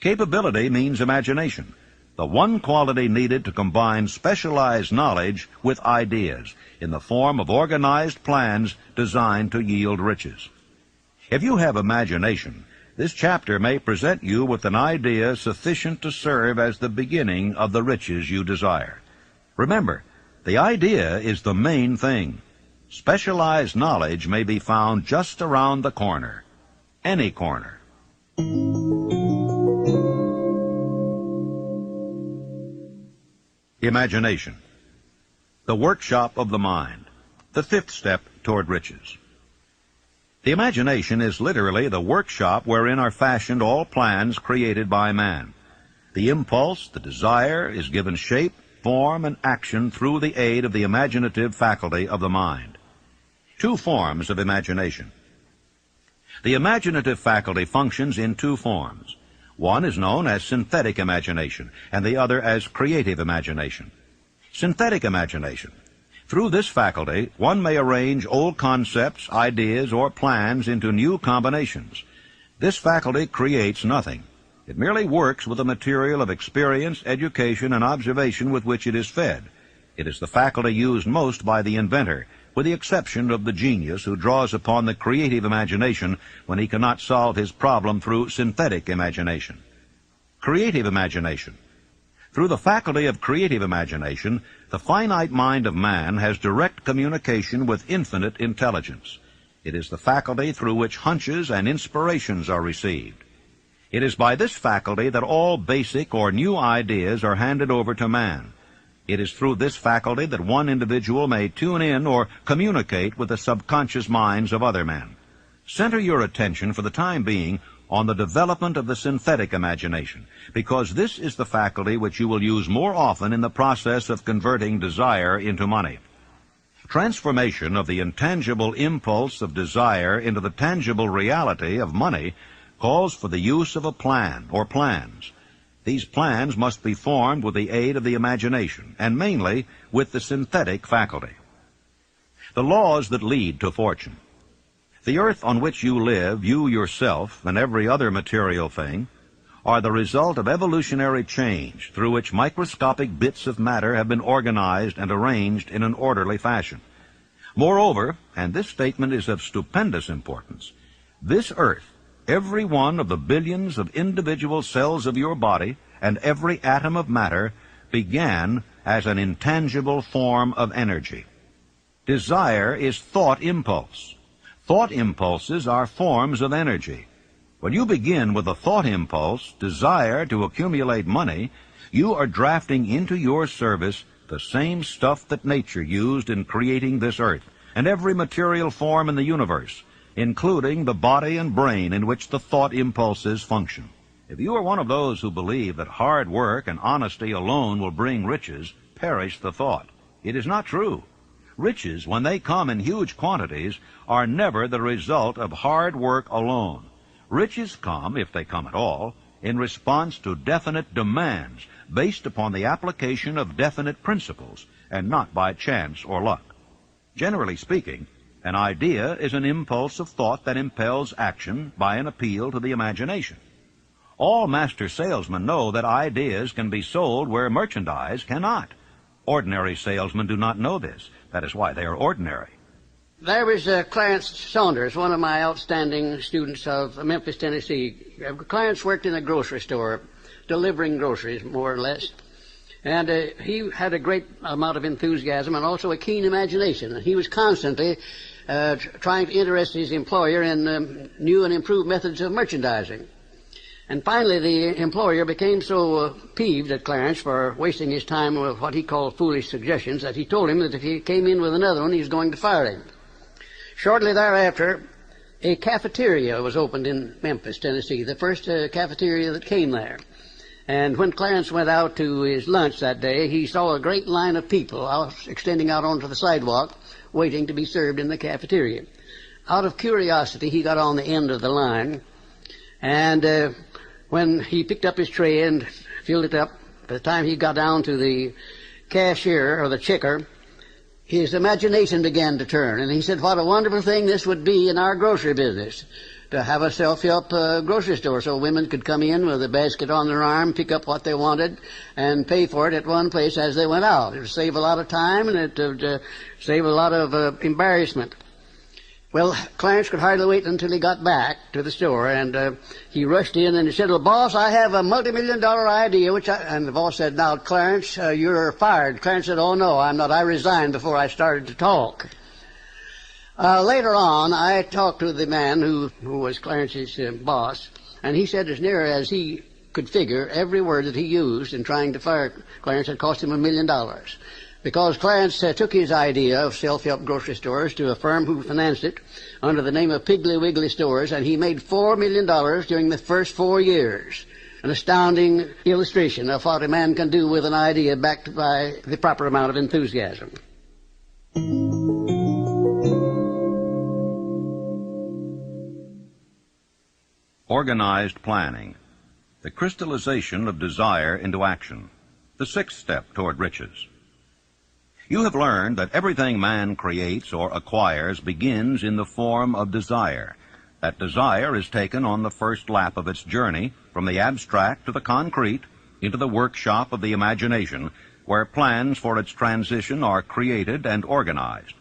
Capability means imagination, the one quality needed to combine specialized knowledge with ideas in the form of organized plans designed to yield riches. If you have imagination, this chapter may present you with an idea sufficient to serve as the beginning of the riches you desire. Remember, the idea is the main thing. Specialized knowledge may be found just around the corner. Any corner. Imagination. The workshop of the mind. The fifth step toward riches. The imagination is literally the workshop wherein are fashioned all plans created by man. The impulse, the desire, is given shape, form, and action through the aid of the imaginative faculty of the mind. Two forms of imagination. The imaginative faculty functions in two forms. One is known as synthetic imagination, and the other as creative imagination. Synthetic imagination. Through this faculty, one may arrange old concepts, ideas, or plans into new combinations. This faculty creates nothing. It merely works with the material of experience, education, and observation with which it is fed. It is the faculty used most by the inventor, with the exception of the genius who draws upon the creative imagination when he cannot solve his problem through synthetic imagination. Creative imagination. Through the faculty of creative imagination, the finite mind of man has direct communication with infinite intelligence. It is the faculty through which hunches and inspirations are received. It is by this faculty that all basic or new ideas are handed over to man. It is through this faculty that one individual may tune in or communicate with the subconscious minds of other men. Center your attention for the time being on the development of the synthetic imagination, because this is the faculty which you will use more often in the process of converting desire into money. Transformation of the intangible impulse of desire into the tangible reality of money calls for the use of a plan or plans. These plans must be formed with the aid of the imagination, and mainly with the synthetic faculty. The laws that lead to fortune. The earth on which you live, you yourself, and every other material thing, are the result of evolutionary change through which microscopic bits of matter have been organized and arranged in an orderly fashion. Moreover, and this statement is of stupendous importance, this earth, every one of the billions of individual cells of your body and every atom of matter began as an intangible form of energy. Desire is thought impulse. Thought impulses are forms of energy. When you begin with a thought impulse, desire to accumulate money, you are drafting into your service the same stuff that nature used in creating this earth and every material form in the universe, including the body and brain in which the thought impulses function. If you are one of those who believe that hard work and honesty alone will bring riches, perish the thought. It is not true. Riches, when they come in huge quantities, are never the result of hard work alone. Riches come, if they come at all, in response to definite demands based upon the application of definite principles, and not by chance or luck. Generally speaking, an idea is an impulse of thought that impels action by an appeal to the imagination. All master salesmen know that ideas can be sold where merchandise cannot. Ordinary salesmen do not know this. That is why they are ordinary. There was Clarence Saunders, one of my outstanding students of Memphis, Tennessee. Clarence worked in a grocery store, delivering groceries, more or less. And he had a great amount of enthusiasm and also a keen imagination. And he was constantly trying to interest his employer in new and improved methods of merchandising. And finally, the employer became so peeved at Clarence for wasting his time with what he called foolish suggestions that he told him that if he came in with another one, he was going to fire him. Shortly thereafter, a cafeteria was opened in Memphis, Tennessee, the first cafeteria that came there. And when Clarence went out to his lunch that day, he saw a great line of people extending out onto the sidewalk, waiting to be served in the cafeteria. Out of curiosity, he got on the end of the line, and when he picked up his tray and filled it up, by the time he got down to the cashier or the checker, his imagination began to turn, and he said, what a wonderful thing this would be in our grocery business, to have a self-help grocery store so women could come in with a basket on their arm, pick up what they wanted, and pay for it at one place as they went out. It would save a lot of time, and it would save a lot of embarrassment. Well, Clarence could hardly wait until he got back to the store, and he rushed in and he said, well, boss, I have a multi-million-dollar idea, and the boss said, now, Clarence, you're fired. Clarence said, oh, no, I'm not. I resigned before I started to talk. Later on, I talked to the man who was Clarence's boss, and he said as near as he could figure, every word that he used in trying to fire Clarence had cost him $1 million. Because Clarence took his idea of self-help grocery stores to a firm who financed it under the name of Piggly Wiggly Stores, and he made $4 million during the first 4 years. An astounding illustration of what a man can do with an idea backed by the proper amount of enthusiasm. Organized planning. The crystallization of desire into action. The sixth step toward riches. You have learned that everything man creates or acquires begins in the form of desire. That desire is taken on the first lap of its journey from the abstract to the concrete into the workshop of the imagination, where plans for its transition are created and organized.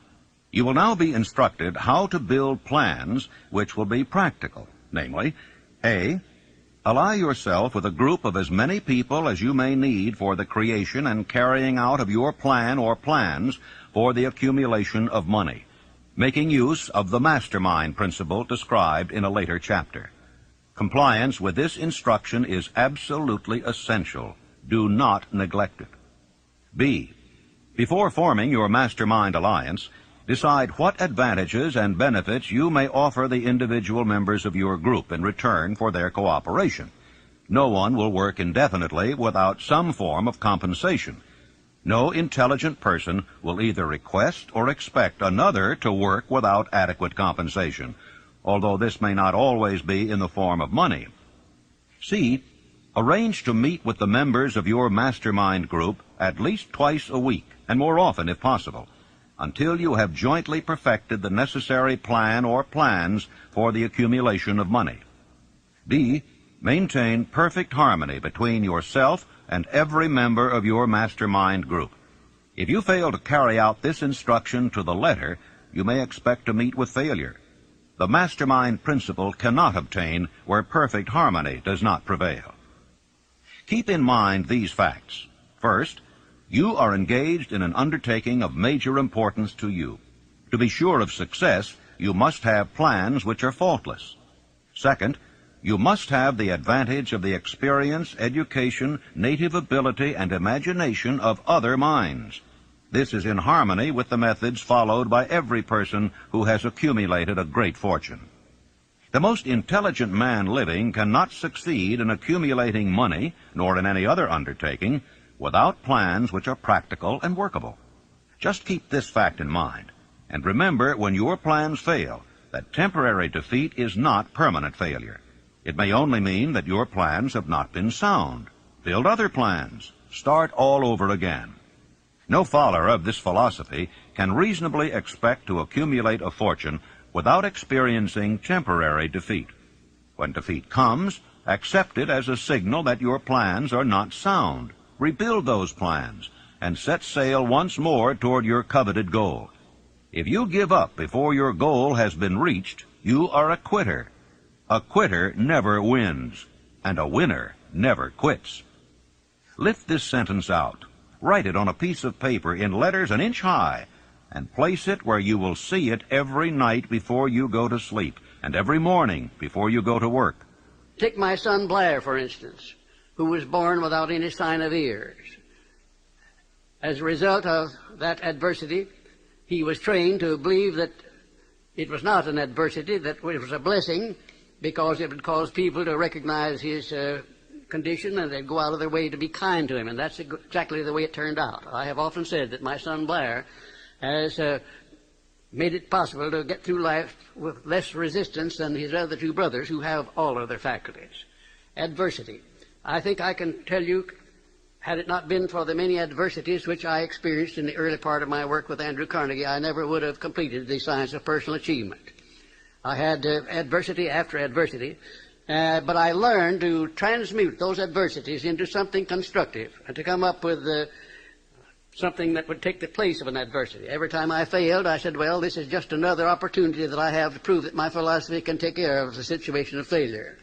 You will now be instructed how to build plans which will be practical, namely, A, Ally yourself with a group of as many people as you may need for the creation and carrying out of your plan or plans for the accumulation of money, making use of the mastermind principle described in a later chapter. Compliance with this instruction is absolutely essential. Do not neglect it. B. Before forming your mastermind alliance, decide what advantages and benefits you may offer the individual members of your group in return for their cooperation. No one will work indefinitely without some form of compensation. No intelligent person will either request or expect another to work without adequate compensation, although this may not always be in the form of money. C. Arrange to meet with the members of your mastermind group at least twice a week, and more often if possible, until you have jointly perfected the necessary plan or plans for the accumulation of money. D. Maintain perfect harmony between yourself and every member of your mastermind group. If you fail to carry out this instruction to the letter, you may expect to meet with failure. The mastermind principle cannot obtain where perfect harmony does not prevail. Keep in mind these facts. First, you are engaged in an undertaking of major importance to you. To be sure of success, you must have plans which are faultless. Second, you must have the advantage of the experience, education, native ability, and imagination of other minds. This is in harmony with the methods followed by every person who has accumulated a great fortune. The most intelligent man living cannot succeed in accumulating money, nor in any other undertaking, without plans which are practical and workable. Just keep this fact in mind, and remember when your plans fail that temporary defeat is not permanent failure. It may only mean that your plans have not been sound. Build other plans. Start all over again. No follower of this philosophy can reasonably expect to accumulate a fortune without experiencing temporary defeat. When defeat comes, accept it as a signal that your plans are not sound. Rebuild those plans and set sail once more toward your coveted goal. If you give up before your goal has been reached, you are a quitter. A quitter never wins, and a winner never quits. Lift this sentence out. Write it on a piece of paper in letters an inch high, and place it where you will see it every night before you go to sleep, and every morning before you go to work. Take my son Blair, for instance, who was born without any sign of ears. As a result of that adversity, he was trained to believe that it was not an adversity, that it was a blessing, because it would cause people to recognize his condition and they'd go out of their way to be kind to him, and that's exactly the way it turned out. I have often said that my son Blair has made it possible to get through life with less resistance than his other two brothers who have all of their faculties. Adversity. I think I can tell you, had it not been for the many adversities which I experienced in the early part of my work with Andrew Carnegie, I never would have completed the science of personal achievement. I had adversity after adversity, but I learned to transmute those adversities into something constructive and to come up with something that would take the place of an adversity. Every time I failed, I said, well, this is just another opportunity that I have to prove that my philosophy can take care of the situation of failure.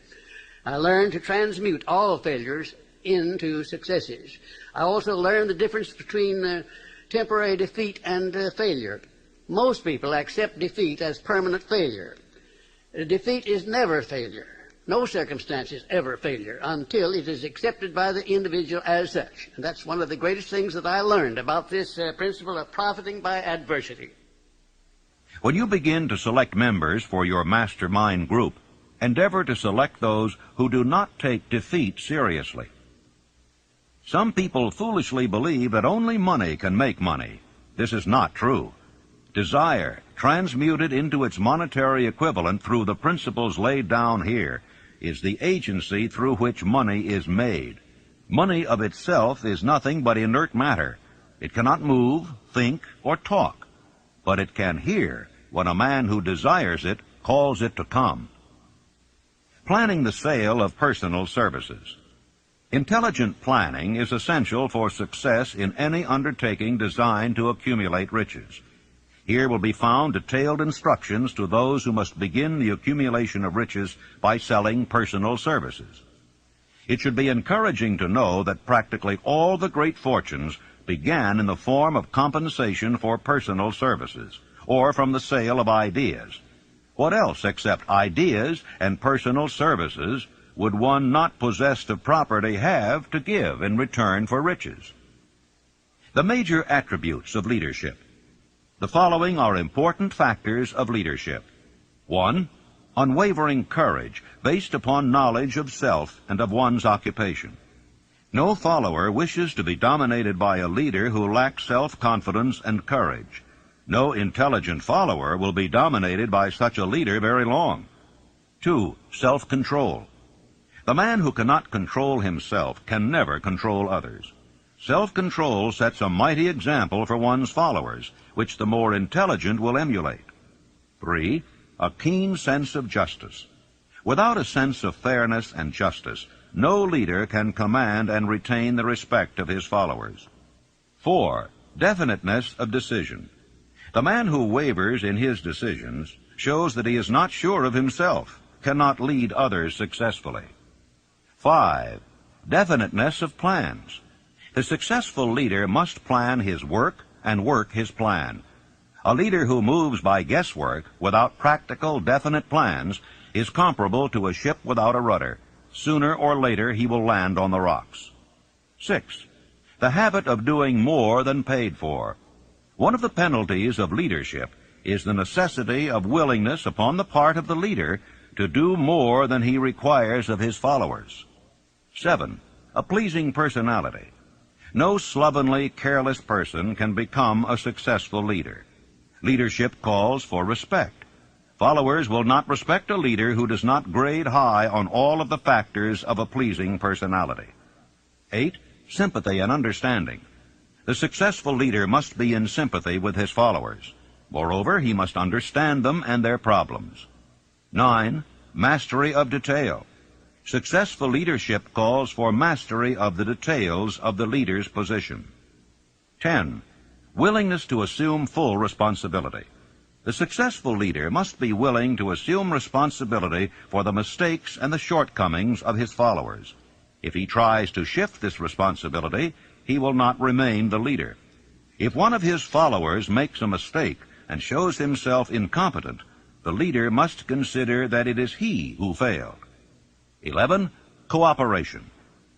I learned to transmute all failures into successes. I also learned the difference between temporary defeat and failure. Most people accept defeat as permanent failure. Defeat is never failure. No circumstance is ever failure until it is accepted by the individual as such. And that's one of the greatest things that I learned about this principle of profiting by adversity. When you begin to select members for your mastermind group, endeavor to select those who do not take defeat seriously. Some people foolishly believe that only money can make money. This is not true. Desire, transmuted into its monetary equivalent through the principles laid down here, is the agency through which money is made. Money of itself is nothing but inert matter. It cannot move, think, or talk, but it can hear when a man who desires it calls it to come. Planning the sale of personal services. Intelligent planning is essential for success in any undertaking designed to accumulate riches. Here will be found detailed instructions to those who must begin the accumulation of riches by selling personal services. It should be encouraging to know that practically all the great fortunes began in the form of compensation for personal services, or from the sale of ideas. What else except ideas and personal services would one not possessed of property have to give in return for riches? The major attributes of leadership. The following are important factors of leadership. 1. Unwavering courage based upon knowledge of self and of one's occupation. No follower wishes to be dominated by a leader who lacks self-confidence and courage. No intelligent follower will be dominated by such a leader very long. 2. Self-control. The man who cannot control himself can never control others. Self-control sets a mighty example for one's followers, which the more intelligent will emulate. 3. A keen sense of justice. Without a sense of fairness and justice, no leader can command and retain the respect of his followers. 4. Definiteness of decision. The man who wavers in his decisions shows that he is not sure of himself, cannot lead others successfully. 5. Definiteness of plans. The successful leader must plan his work and work his plan. A leader who moves by guesswork without practical, definite plans is comparable to a ship without a rudder. Sooner or later he will land on the rocks. 6. The habit of doing more than paid for. One of the penalties of leadership is the necessity of willingness upon the part of the leader to do more than he requires of his followers. 7. A pleasing personality. No slovenly, careless person can become a successful leader. Leadership calls for respect. Followers will not respect a leader who does not grade high on all of the factors of a pleasing personality. 8. Sympathy and understanding. The successful leader must be in sympathy with his followers. Moreover, he must understand them and their problems. 9. Mastery of detail. Successful leadership calls for mastery of the details of the leader's position. 10. Willingness to assume full responsibility. The successful leader must be willing to assume responsibility for the mistakes and the shortcomings of his followers. If he tries to shift this responsibility, he will not remain the leader. If one of his followers makes a mistake and shows himself incompetent, the leader must consider that it is he who failed. 11. Cooperation.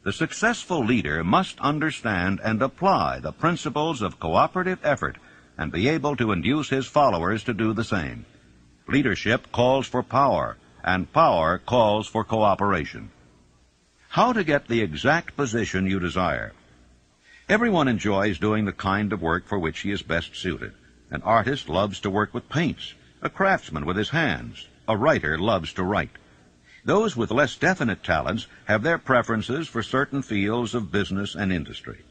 The successful leader must understand and apply the principles of cooperative effort and be able to induce his followers to do the same. Leadership calls for power, and power calls for cooperation. How to get the exact position you desire. Everyone enjoys doing the kind of work for which he is best suited. An artist loves to work with paints, a craftsman with his hands, a writer loves to write. Those with less definite talents have their preferences for certain fields of business and industry.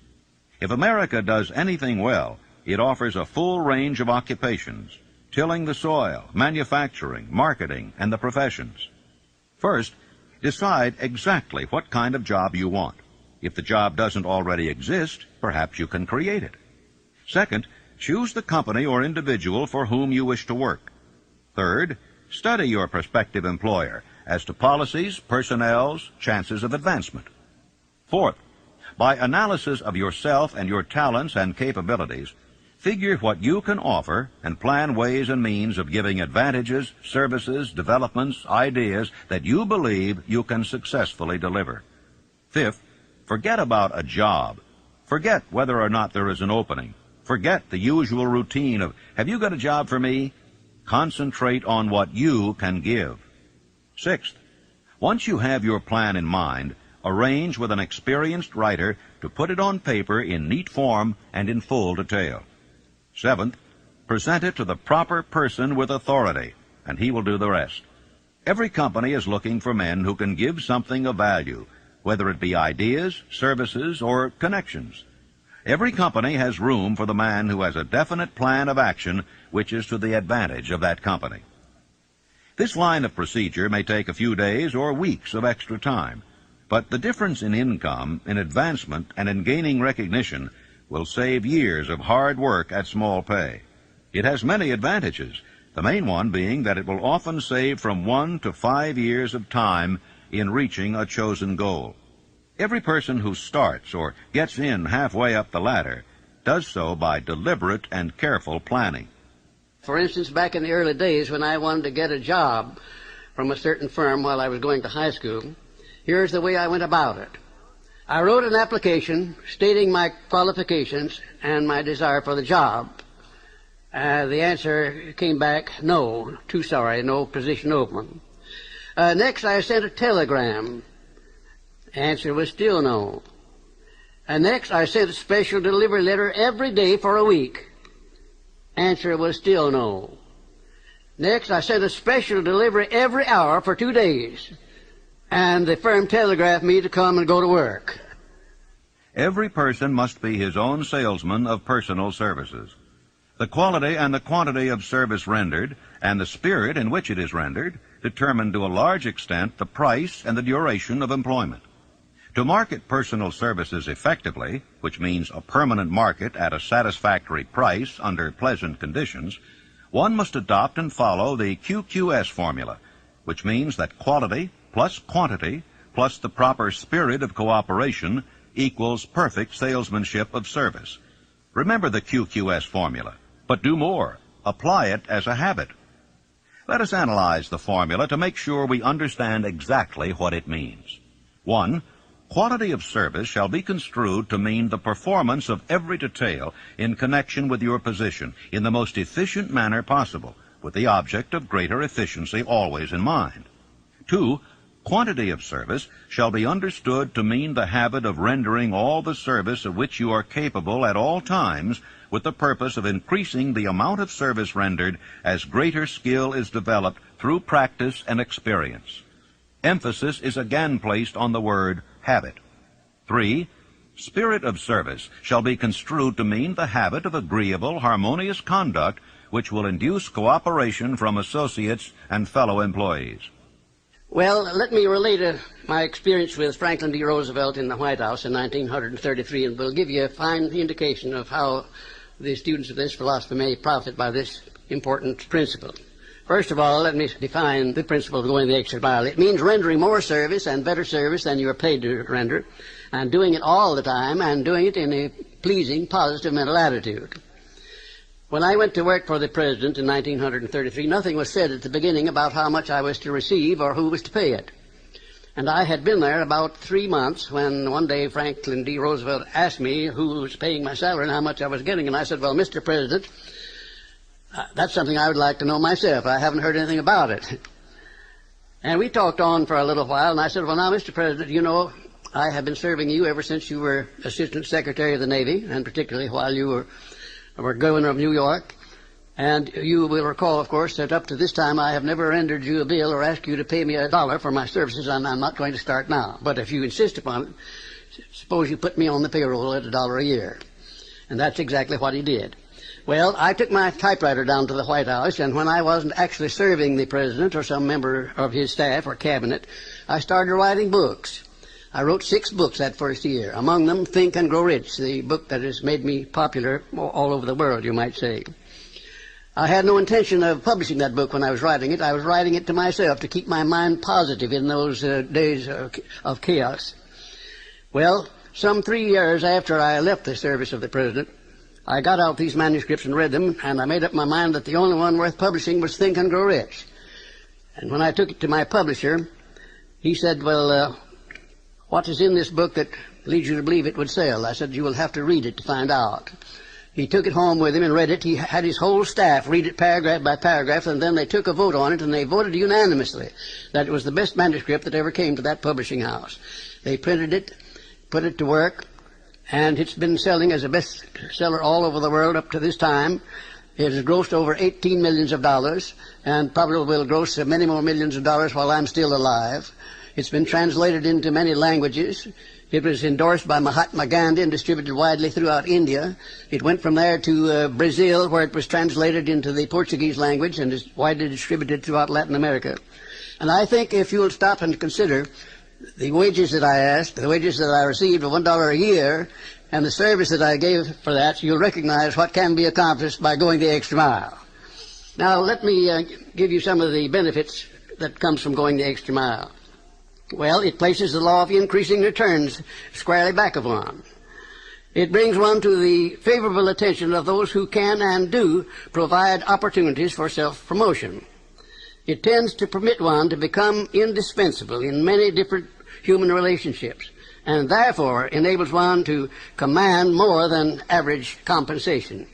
If America does anything well, it offers a full range of occupations: tilling the soil, manufacturing, marketing, and the professions. First, decide exactly what kind of job you want. If the job doesn't already exist, perhaps you can create it. Second, choose the company or individual for whom you wish to work. Third, study your prospective employer as to policies, personnels, chances of advancement. Fourth, by analysis of yourself and your talents and capabilities, figure what you can offer and plan ways and means of giving advantages, services, developments, ideas that you believe you can successfully deliver. Fifth, forget about a job. Forget whether or not there is an opening. Forget the usual routine of, have you got a job for me? Concentrate on what you can give. Sixth, once you have your plan in mind, arrange with an experienced writer to put it on paper in neat form and in full detail. Seventh, present it to the proper person with authority, and he will do the rest. Every company is looking for men who can give something of value, whether it be ideas, services, or connections. Every company has room for the man who has a definite plan of action which is to the advantage of that company. This line of procedure may take a few days or weeks of extra time, but the difference in income, in advancement, and in gaining recognition will save years of hard work at small pay. It has many advantages, the main one being that it will often save from 1 to 5 years of time in reaching a chosen goal. Every person who starts or gets in halfway up the ladder does so by deliberate and careful planning. For instance, back in the early days when I wanted to get a job from a certain firm while I was going to high school, here's the way I went about it. I wrote an application stating my qualifications and my desire for the job. The answer came back, no, too sorry, no position open. Next, I sent a telegram. Answer was still no. Next, I sent a special delivery letter every day for a week. Answer was still no. Next, I sent a special delivery every hour for 2 days. And the firm telegraphed me to come and go to work. Every person must be his own salesman of personal services. The quality and the quantity of service rendered, and the spirit in which it is rendered, determine to a large extent the price and the duration of employment. To market personal services effectively, which means a permanent market at a satisfactory price under pleasant conditions, one must adopt and follow the QQS formula, which means that quality plus quantity plus the proper spirit of cooperation equals perfect salesmanship of service. Remember the QQS formula, but do more. Apply it as a habit. Let us analyze the formula to make sure we understand exactly what it means. 1. Quality of service shall be construed to mean the performance of every detail in connection with your position in the most efficient manner possible, with the object of greater efficiency always in mind. 2. Quantity of service shall be understood to mean the habit of rendering all the service of which you are capable at all times, with the purpose of increasing the amount of service rendered as greater skill is developed through practice and experience. Emphasis is again placed on the word habit. 3. Spirit of service shall be construed to mean the habit of agreeable, harmonious conduct which will induce cooperation from associates and fellow employees. Well, let me relate my experience with Franklin D. Roosevelt in the White House in 1933, and will give you a fine indication of how the students of this philosophy may profit by this important principle. First of all, let me define the principle of going the extra mile. It means rendering more service and better service than you are paid to render, and doing it all the time, and doing it in a pleasing, positive mental attitude. When I went to work for the President in 1933, nothing was said at the beginning about how much I was to receive or who was to pay it. And I had been there about 3 months when one day Franklin D. Roosevelt asked me who was paying my salary and how much I was getting. And I said, well, Mr. President, that's something I would like to know myself. I haven't heard anything about it. And we talked on for a little while, and I said, well, now, Mr. President, you know, I have been serving you ever since you were Assistant Secretary of the Navy, and particularly while you were Governor of New York. And you will recall, of course, that up to this time I have never rendered you a bill or asked you to pay me $1 for my services, and I'm not going to start now. But if you insist upon it, suppose you put me on the payroll at $1 a year. And that's exactly what he did. Well, I took my typewriter down to the White House, and when I wasn't actually serving the President or some member of his staff or cabinet, I started writing books. I wrote 6 books that first year, among them Think and Grow Rich, the book that has made me popular all over the world, you might say. I had no intention of publishing that book when I was writing it. I was writing it to myself to keep my mind positive in those days of chaos. Well, some 3 years after I left the service of the President, I got out these manuscripts and read them, and I made up my mind that the only one worth publishing was Think and Grow Rich. And when I took it to my publisher, he said, well, what is in this book that leads you to believe it would sell? I said, you will have to read it to find out. He took it home with him and read it. He had his whole staff read it paragraph by paragraph, and then they took a vote on it, and they voted unanimously that it was the best manuscript that ever came to that publishing house. They printed it, put it to work, and it's been selling as a bestseller all over the world up to this time. It has grossed over $18 million, and probably will gross many more millions of dollars while I'm still alive. It's been translated into many languages. It was endorsed by Mahatma Gandhi and distributed widely throughout India. It went from there to Brazil, where it was translated into the Portuguese language and is widely distributed throughout Latin America. And I think if you'll stop and consider the wages that I asked, the wages that I received of $1 a year, and the service that I gave for that, you'll recognize what can be accomplished by going the extra mile. Now, let me give you some of the benefits that comes from going the extra mile. Well, it places the law of increasing returns squarely back of one. It brings one to the favorable attention of those who can and do provide opportunities for self-promotion. It tends to permit one to become indispensable in many different human relationships, and therefore enables one to command more than average compensation.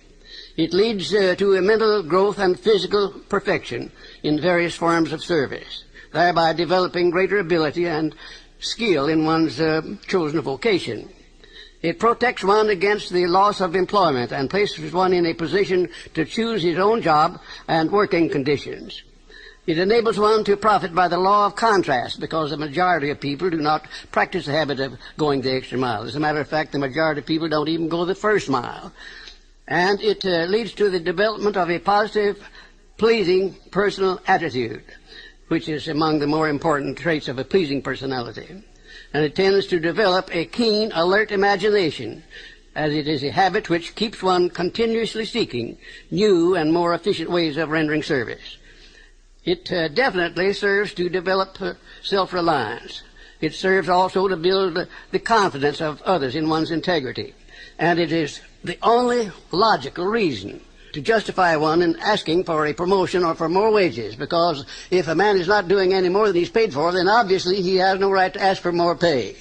It leads to a mental growth and physical perfection in various forms of service, thereby developing greater ability and skill in one's chosen vocation. It protects one against the loss of employment and places one in a position to choose his own job and working conditions. It enables one to profit by the law of contrast, because the majority of people do not practice the habit of going the extra mile. As a matter of fact, the majority of people don't even go the first mile. And it leads to the development of a positive, pleasing personal attitude, which is among the more important traits of a pleasing personality. And it tends to develop a keen, alert imagination, as it is a habit which keeps one continuously seeking new and more efficient ways of rendering service. It definitely serves to develop self-reliance. It serves also to build the confidence of others in one's integrity. And it is the only logical reason to justify one in asking for a promotion or for more wages, because if a man is not doing any more than he's paid for, then obviously he has no right to ask for more pay.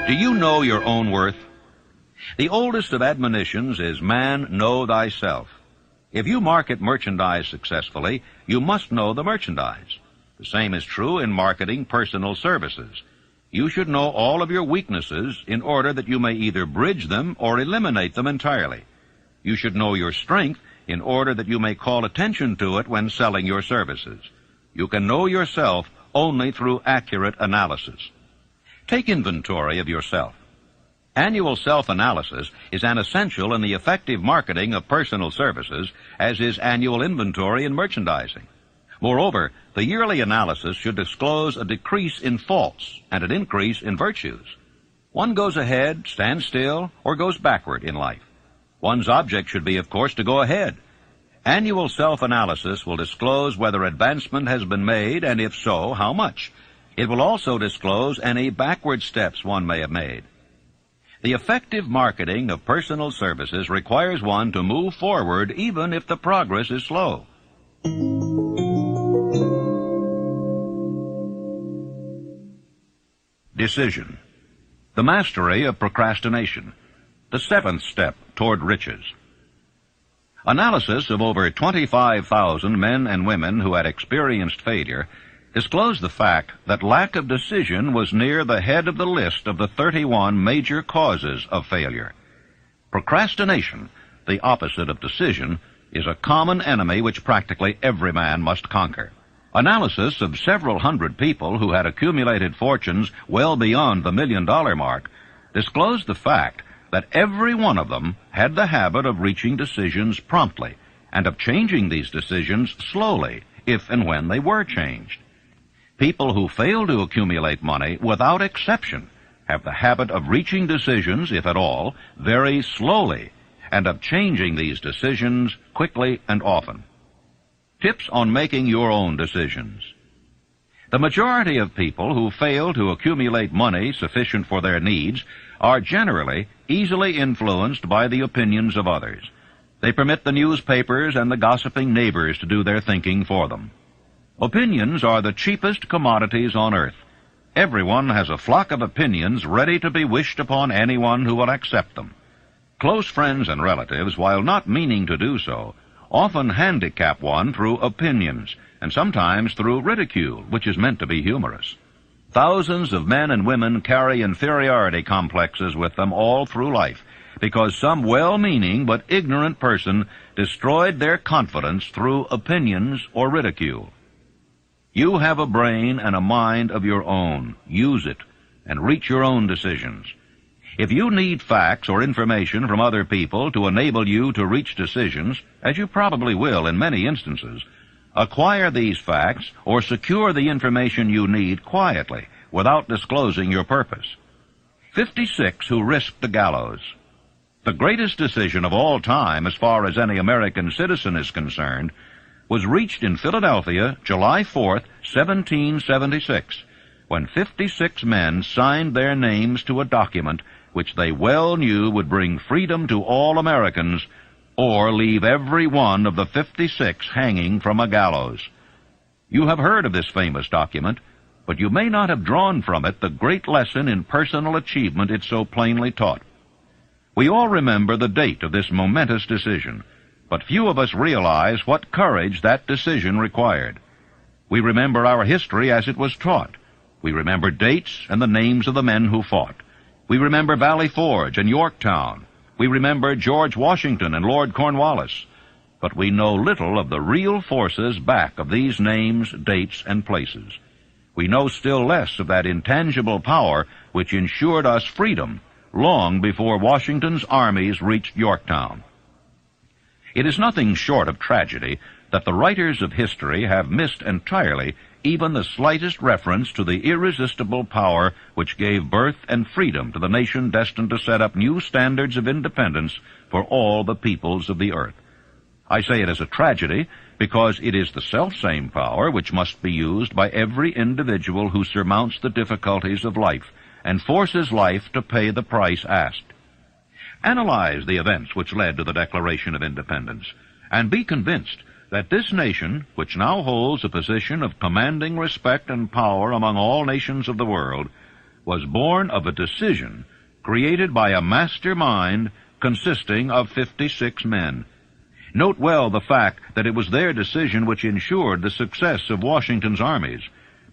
Do you know your own worth? The oldest of admonitions is, "Man, know thyself." If you market merchandise successfully, you must know the merchandise. The same is true in marketing personal services. You should know all of your weaknesses in order that you may either bridge them or eliminate them entirely. You should know your strength in order that you may call attention to it when selling your services. You can know yourself only through accurate analysis. Take inventory of yourself. Annual self-analysis is an essential in the effective marketing of personal services, as is annual inventory in merchandising. Moreover, the yearly analysis should disclose a decrease in faults and an increase in virtues. One goes ahead, stands still, or goes backward in life. One's object should be, of course, to go ahead. Annual self-analysis will disclose whether advancement has been made, and if so, how much. It will also disclose any backward steps one may have made. The effective marketing of personal services requires one to move forward even if the progress is slow. Decision. The mastery of procrastination. The seventh step toward riches. Analysis of over 25,000 men and women who had experienced failure disclosed the fact that lack of decision was near the head of the list of the 31 major causes of failure. Procrastination, the opposite of decision, is a common enemy which practically every man must conquer. Analysis of several hundred people who had accumulated fortunes well beyond the $1 million mark disclosed the fact that every one of them had the habit of reaching decisions promptly and of changing these decisions slowly, if and when they were changed. People who fail to accumulate money, without exception, have the habit of reaching decisions, if at all, very slowly, and of changing these decisions quickly and often. Tips on making your own decisions. The majority of people who fail to accumulate money sufficient for their needs are generally easily influenced by the opinions of others. They permit the newspapers and the gossiping neighbors to do their thinking for them. Opinions are the cheapest commodities on earth. Everyone has a flock of opinions ready to be wished upon anyone who will accept them. Close friends and relatives, while not meaning to do so, often handicap one through opinions, and sometimes through ridicule, which is meant to be humorous. Thousands of men and women carry inferiority complexes with them all through life, because some well-meaning but ignorant person destroyed their confidence through opinions or ridicule. You have a brain and a mind of your own. Use it. and reach your own decisions. If you need facts or information from other people to enable you to reach decisions, as you probably will in many instances, acquire these facts or secure the information you need quietly without disclosing your purpose. 56 who risked the gallows. The greatest decision of all time, as far as any American citizen is concerned, was reached in Philadelphia, July 4th, 1776, when 56 men signed their names to a document which they well knew would bring freedom to all Americans or leave every one of the 56 hanging from a gallows. You have heard of this famous document, but you may not have drawn from it the great lesson in personal achievement it so plainly taught. We all remember the date of this momentous decision, but few of us realize what courage that decision required. We remember our history as it was taught. We remember dates and the names of the men who fought. We remember Valley Forge and Yorktown. We remember George Washington and Lord Cornwallis. But we know little of the real forces back of these names, dates, and places. We know still less of that intangible power which ensured us freedom long before Washington's armies reached Yorktown. It is nothing short of tragedy that the writers of history have missed entirely even the slightest reference to the irresistible power which gave birth and freedom to the nation destined to set up new standards of independence for all the peoples of the earth. I say it as a tragedy because it is the selfsame power which must be used by every individual who surmounts the difficulties of life and forces life to pay the price asked. Analyze the events which led to the Declaration of Independence, and be convinced that this nation, which now holds a position of commanding respect and power among all nations of the world, was born of a decision created by a master mind consisting of 56 men. Note well the fact that it was their decision which ensured the success of Washington's armies,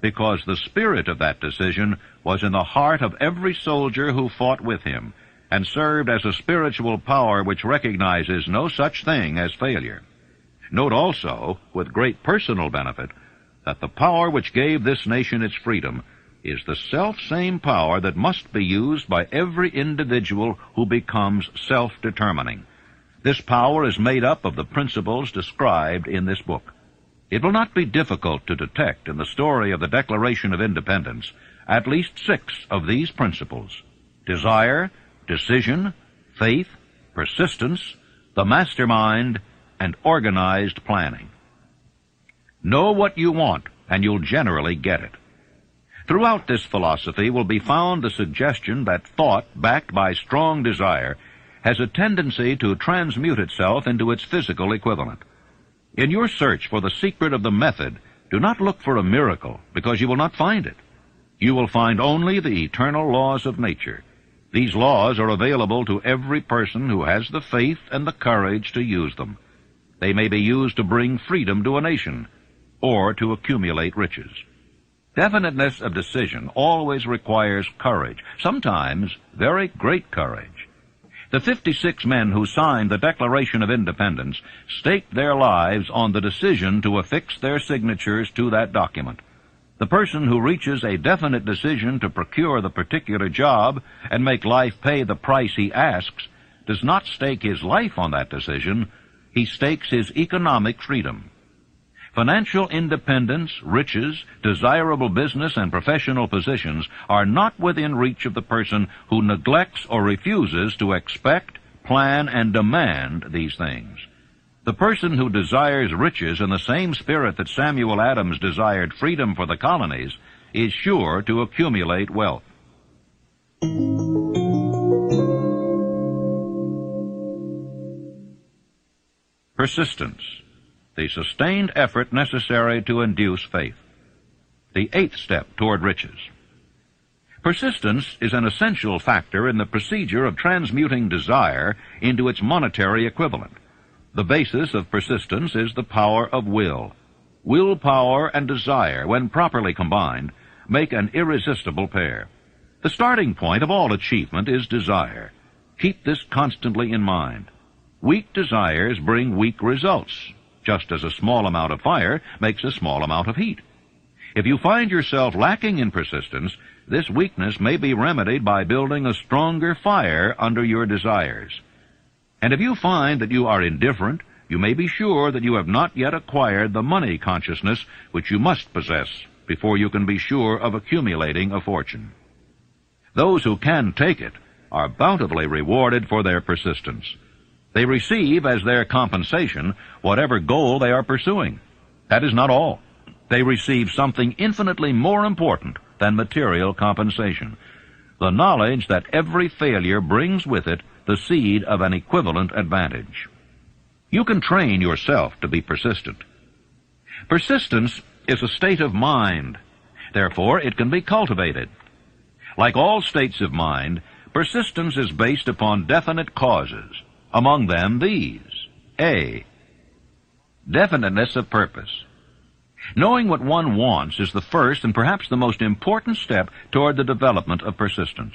because the spirit of that decision was in the heart of every soldier who fought with him, and served as a spiritual power which recognizes no such thing as failure. Note also, with great personal benefit, that the power which gave this nation its freedom is the self-same power that must be used by every individual who becomes self-determining. This power is made up of the principles described in this book. It will not be difficult to detect in the story of the Declaration of Independence at least 6 of these principles: desire, decision, faith, persistence, the mastermind, and organized planning. Know what you want, and you'll generally get it. Throughout this philosophy will be found the suggestion that thought, backed by strong desire, has a tendency to transmute itself into its physical equivalent. In your search for the secret of the method, do not look for a miracle, because you will not find it. You will find only the eternal laws of nature. These laws are available to every person who has the faith and the courage to use them. They may be used to bring freedom to a nation, or to accumulate riches. Definiteness of decision always requires courage, sometimes very great courage. The 56 men who signed the Declaration of Independence staked their lives on the decision to affix their signatures to that document. The person who reaches a definite decision to procure the particular job and make life pay the price he asks does not stake his life on that decision. He stakes his economic freedom. Financial independence, riches, desirable business, and professional positions are not within reach of the person who neglects or refuses to expect, plan, and demand these things. The person who desires riches in the same spirit that Samuel Adams desired freedom for the colonies is sure to accumulate wealth. Persistence, the sustained effort necessary to induce faith. The 8th step toward riches. Persistence is an essential factor in the procedure of transmuting desire into its monetary equivalent. The basis of persistence is the power of will. Willpower and desire, when properly combined, make an irresistible pair. The starting point of all achievement is desire. Keep this constantly in mind. Weak desires bring weak results, just as a small amount of fire makes a small amount of heat. If you find yourself lacking in persistence, this weakness may be remedied by building a stronger fire under your desires. And if you find that you are indifferent, you may be sure that you have not yet acquired the money consciousness which you must possess before you can be sure of accumulating a fortune. Those who can take it are bountifully rewarded for their persistence. They receive as their compensation whatever goal they are pursuing. That is not all. They receive something infinitely more important than material compensation, the knowledge that every failure brings with it the seed of an equivalent advantage. You can train yourself to be persistent. Persistence is a state of mind. Therefore, it can be cultivated. Like all states of mind, persistence is based upon definite causes. Among them, these. A. Definiteness of purpose. Knowing what one wants is the first and perhaps the most important step toward the development of persistence.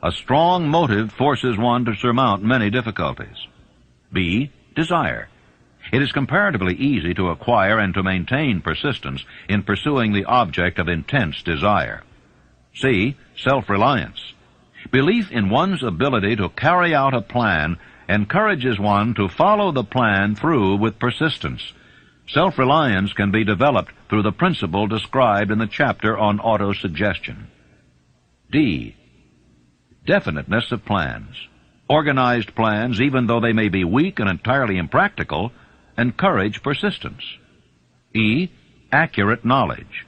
A strong motive forces one to surmount many difficulties. B. Desire. It is comparatively easy to acquire and to maintain persistence in pursuing the object of intense desire. C. Self-Reliance. Belief in one's ability to carry out a plan encourages one to follow the plan through with persistence. Self-reliance can be developed through the principle described in the chapter on autosuggestion. D. Definiteness of plans. Organized plans, even though they may be weak and entirely impractical, encourage persistence. E. Accurate knowledge.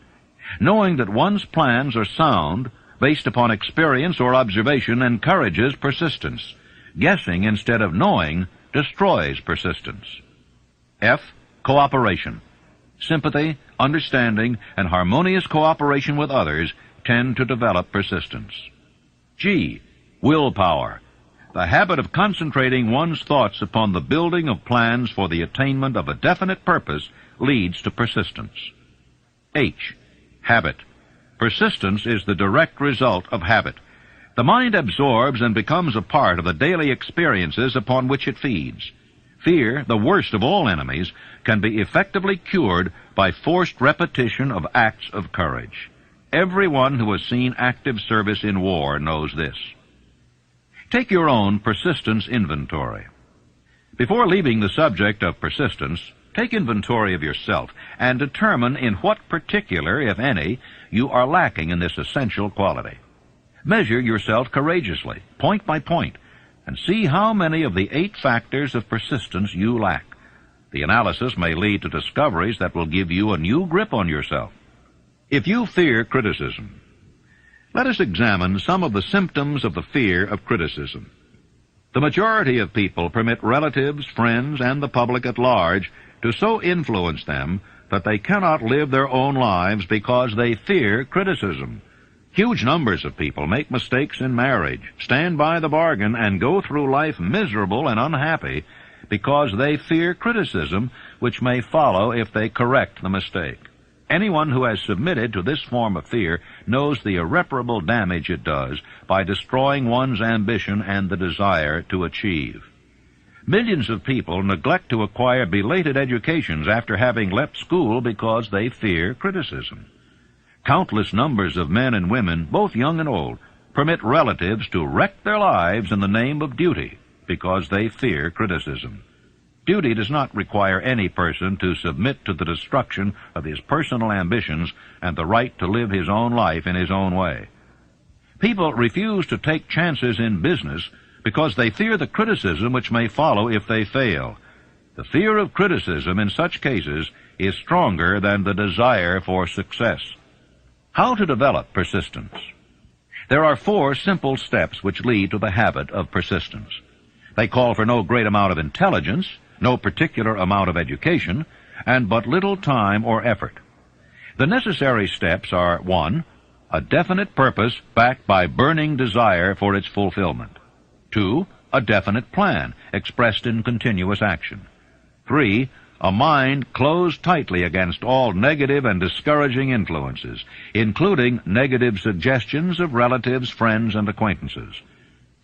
Knowing that one's plans are sound, based upon experience or observation, encourages persistence. Guessing instead of knowing destroys persistence. F. Cooperation. Sympathy, understanding, and harmonious cooperation with others tend to develop persistence. G. Willpower. The habit of concentrating one's thoughts upon the building of plans for the attainment of a definite purpose leads to persistence. H. Habit. Persistence is the direct result of habit. The mind absorbs and becomes a part of the daily experiences upon which it feeds. Fear, the worst of all enemies, can be effectively cured by forced repetition of acts of courage. Everyone who has seen active service in war knows this. Take your own persistence inventory. Before leaving the subject of persistence, take inventory of yourself and determine in what particular, if any, you are lacking in this essential quality. Measure yourself courageously, point by point, and see how many of the 8 factors of persistence you lack. The analysis may lead to discoveries that will give you a new grip on yourself. If you fear criticism, let us examine some of the symptoms of the fear of criticism. The majority of people permit relatives, friends, and the public at large to so influence them that they cannot live their own lives because they fear criticism. Huge numbers of people make mistakes in marriage, stand by the bargain, and go through life miserable and unhappy because they fear criticism, which may follow if they correct the mistake. Anyone who has submitted to this form of fear knows the irreparable damage it does by destroying one's ambition and the desire to achieve. Millions of people neglect to acquire belated educations after having left school because they fear criticism. Countless numbers of men and women, both young and old, permit relatives to wreck their lives in the name of duty because they fear criticism. Duty does not require any person to submit to the destruction of his personal ambitions and the right to live his own life in his own way. People refuse to take chances in business because they fear the criticism which may follow if they fail. The fear of criticism in such cases is stronger than the desire for success. How to develop persistence? There are 4 simple steps which lead to the habit of persistence. They call for no great amount of intelligence, no particular amount of education, and but little time or effort. The necessary steps are 1. A definite purpose backed by burning desire for its fulfillment. 2. A definite plan expressed in continuous action. 3. A mind closed tightly against all negative and discouraging influences, including negative suggestions of relatives, friends, and acquaintances.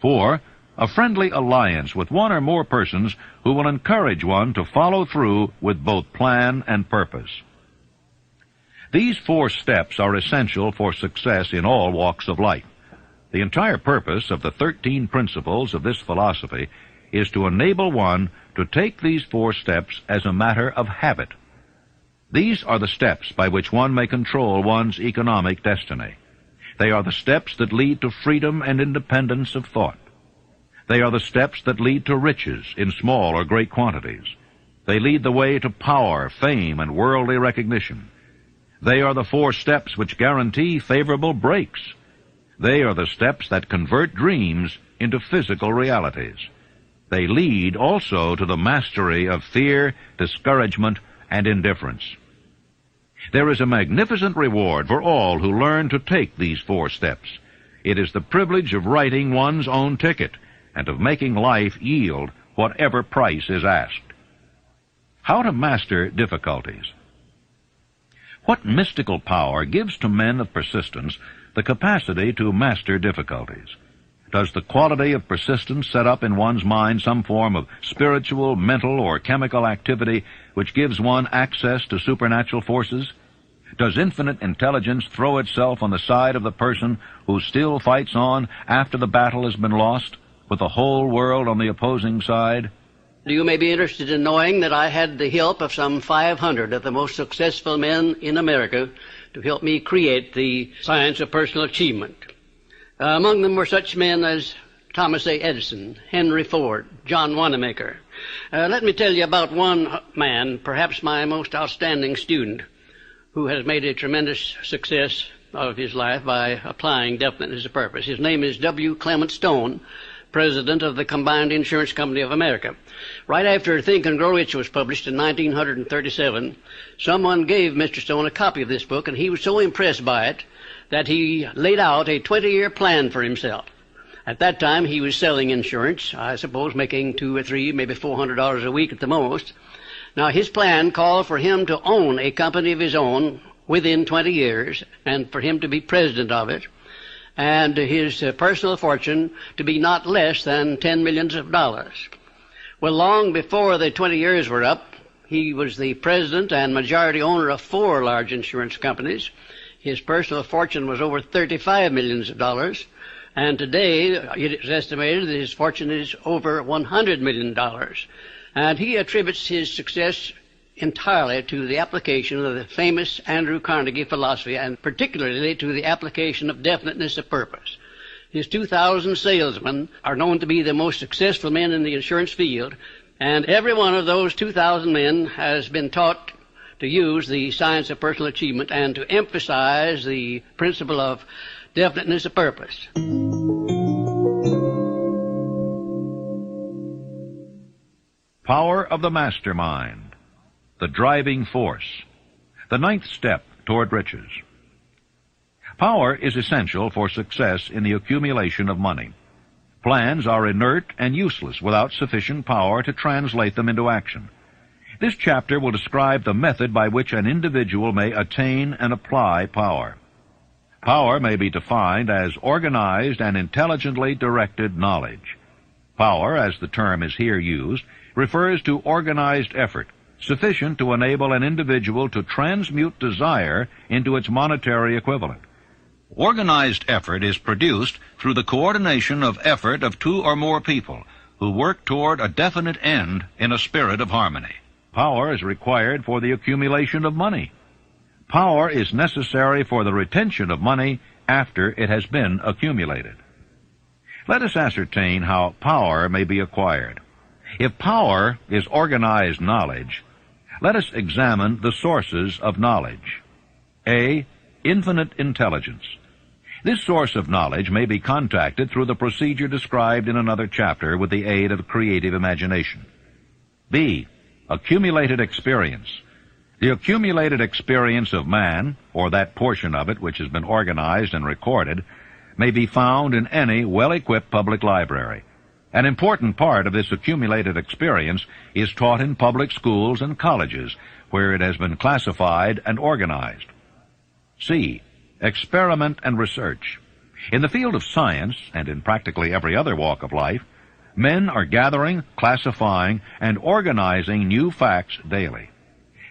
4. A friendly alliance with one or more persons who will encourage one to follow through with both plan and purpose. These 4 steps are essential for success in all walks of life. The entire purpose of the 13 principles of this philosophy is to enable one to take these 4 steps as a matter of habit. These are the steps by which one may control one's economic destiny. They are the steps that lead to freedom and independence of thought. They are the steps that lead to riches in small or great quantities. They lead the way to power, fame, and worldly recognition. They are the 4 steps which guarantee favorable breaks. They are the steps that convert dreams into physical realities. They lead also to the mastery of fear, discouragement, and indifference. There is a magnificent reward for all who learn to take these 4 steps. It is the privilege of writing one's own ticket and of making life yield whatever price is asked. How to master difficulties. What mystical power gives to men of persistence the capacity to master difficulties? Does the quality of persistence set up in one's mind some form of spiritual, mental, or chemical activity which gives one access to supernatural forces? Does infinite intelligence throw itself on the side of the person who still fights on after the battle has been lost, with the whole world on the opposing side? You may be interested in knowing that I had the help of some 500 of the most successful men in America to help me create the science of personal achievement. Among them were such men as Thomas A. Edison, Henry Ford, John Wanamaker. Let me tell you about one man, perhaps my most outstanding student, who has made a tremendous success of his life by applying definiteness of purpose. His name is W. Clement Stone, president of the Combined Insurance Company of America. Right after Think and Grow Rich was published in 1937, someone gave Mr. Stone a copy of this book, and he was so impressed by it that he laid out a 20-year plan for himself. At that time, he was selling insurance, I suppose making $200 or $300, maybe $400 a week at the most. Now, his plan called for him to own a company of his own within 20 years, and for him to be president of it, and his personal fortune to be not less than $10 million. Well, long before the 20 years were up, he was the president and majority owner of 4 large insurance companies. His personal fortune was over $35 million, and today it is estimated that his fortune is over $100 million. And he attributes his success entirely to the application of the famous Andrew Carnegie philosophy, and particularly to the application of definiteness of purpose. His 2,000 salesmen are known to be the most successful men in the insurance field, and every one of those 2,000 men has been taught to use the science of personal achievement and to emphasize the principle of definiteness of purpose. Power of the mastermind, the driving force, the 9th step toward riches. Power is essential for success in the accumulation of money. Plans are inert and useless without sufficient power to translate them into action. This chapter will describe the method by which an individual may attain and apply power. Power may be defined as organized and intelligently directed knowledge. Power, as the term is here used, refers to organized effort, sufficient to enable an individual to transmute desire into its monetary equivalent. Organized effort is produced through the coordination of effort of 2 or more people who work toward a definite end in a spirit of harmony. Power is required for the accumulation of money. Power is necessary for the retention of money after it has been accumulated. Let us ascertain how power may be acquired. If power is organized knowledge, let us examine the sources of knowledge. A. Infinite intelligence. This source of knowledge may be contacted through the procedure described in another chapter with the aid of creative imagination. B. Accumulated experience. The accumulated experience of man, or that portion of it which has been organized and recorded, may be found in any well-equipped public library. An important part of this accumulated experience is taught in public schools and colleges, where it has been classified and organized. C. Experiment and research. In the field of science, and in practically every other walk of life, men are gathering, classifying, and organizing new facts daily.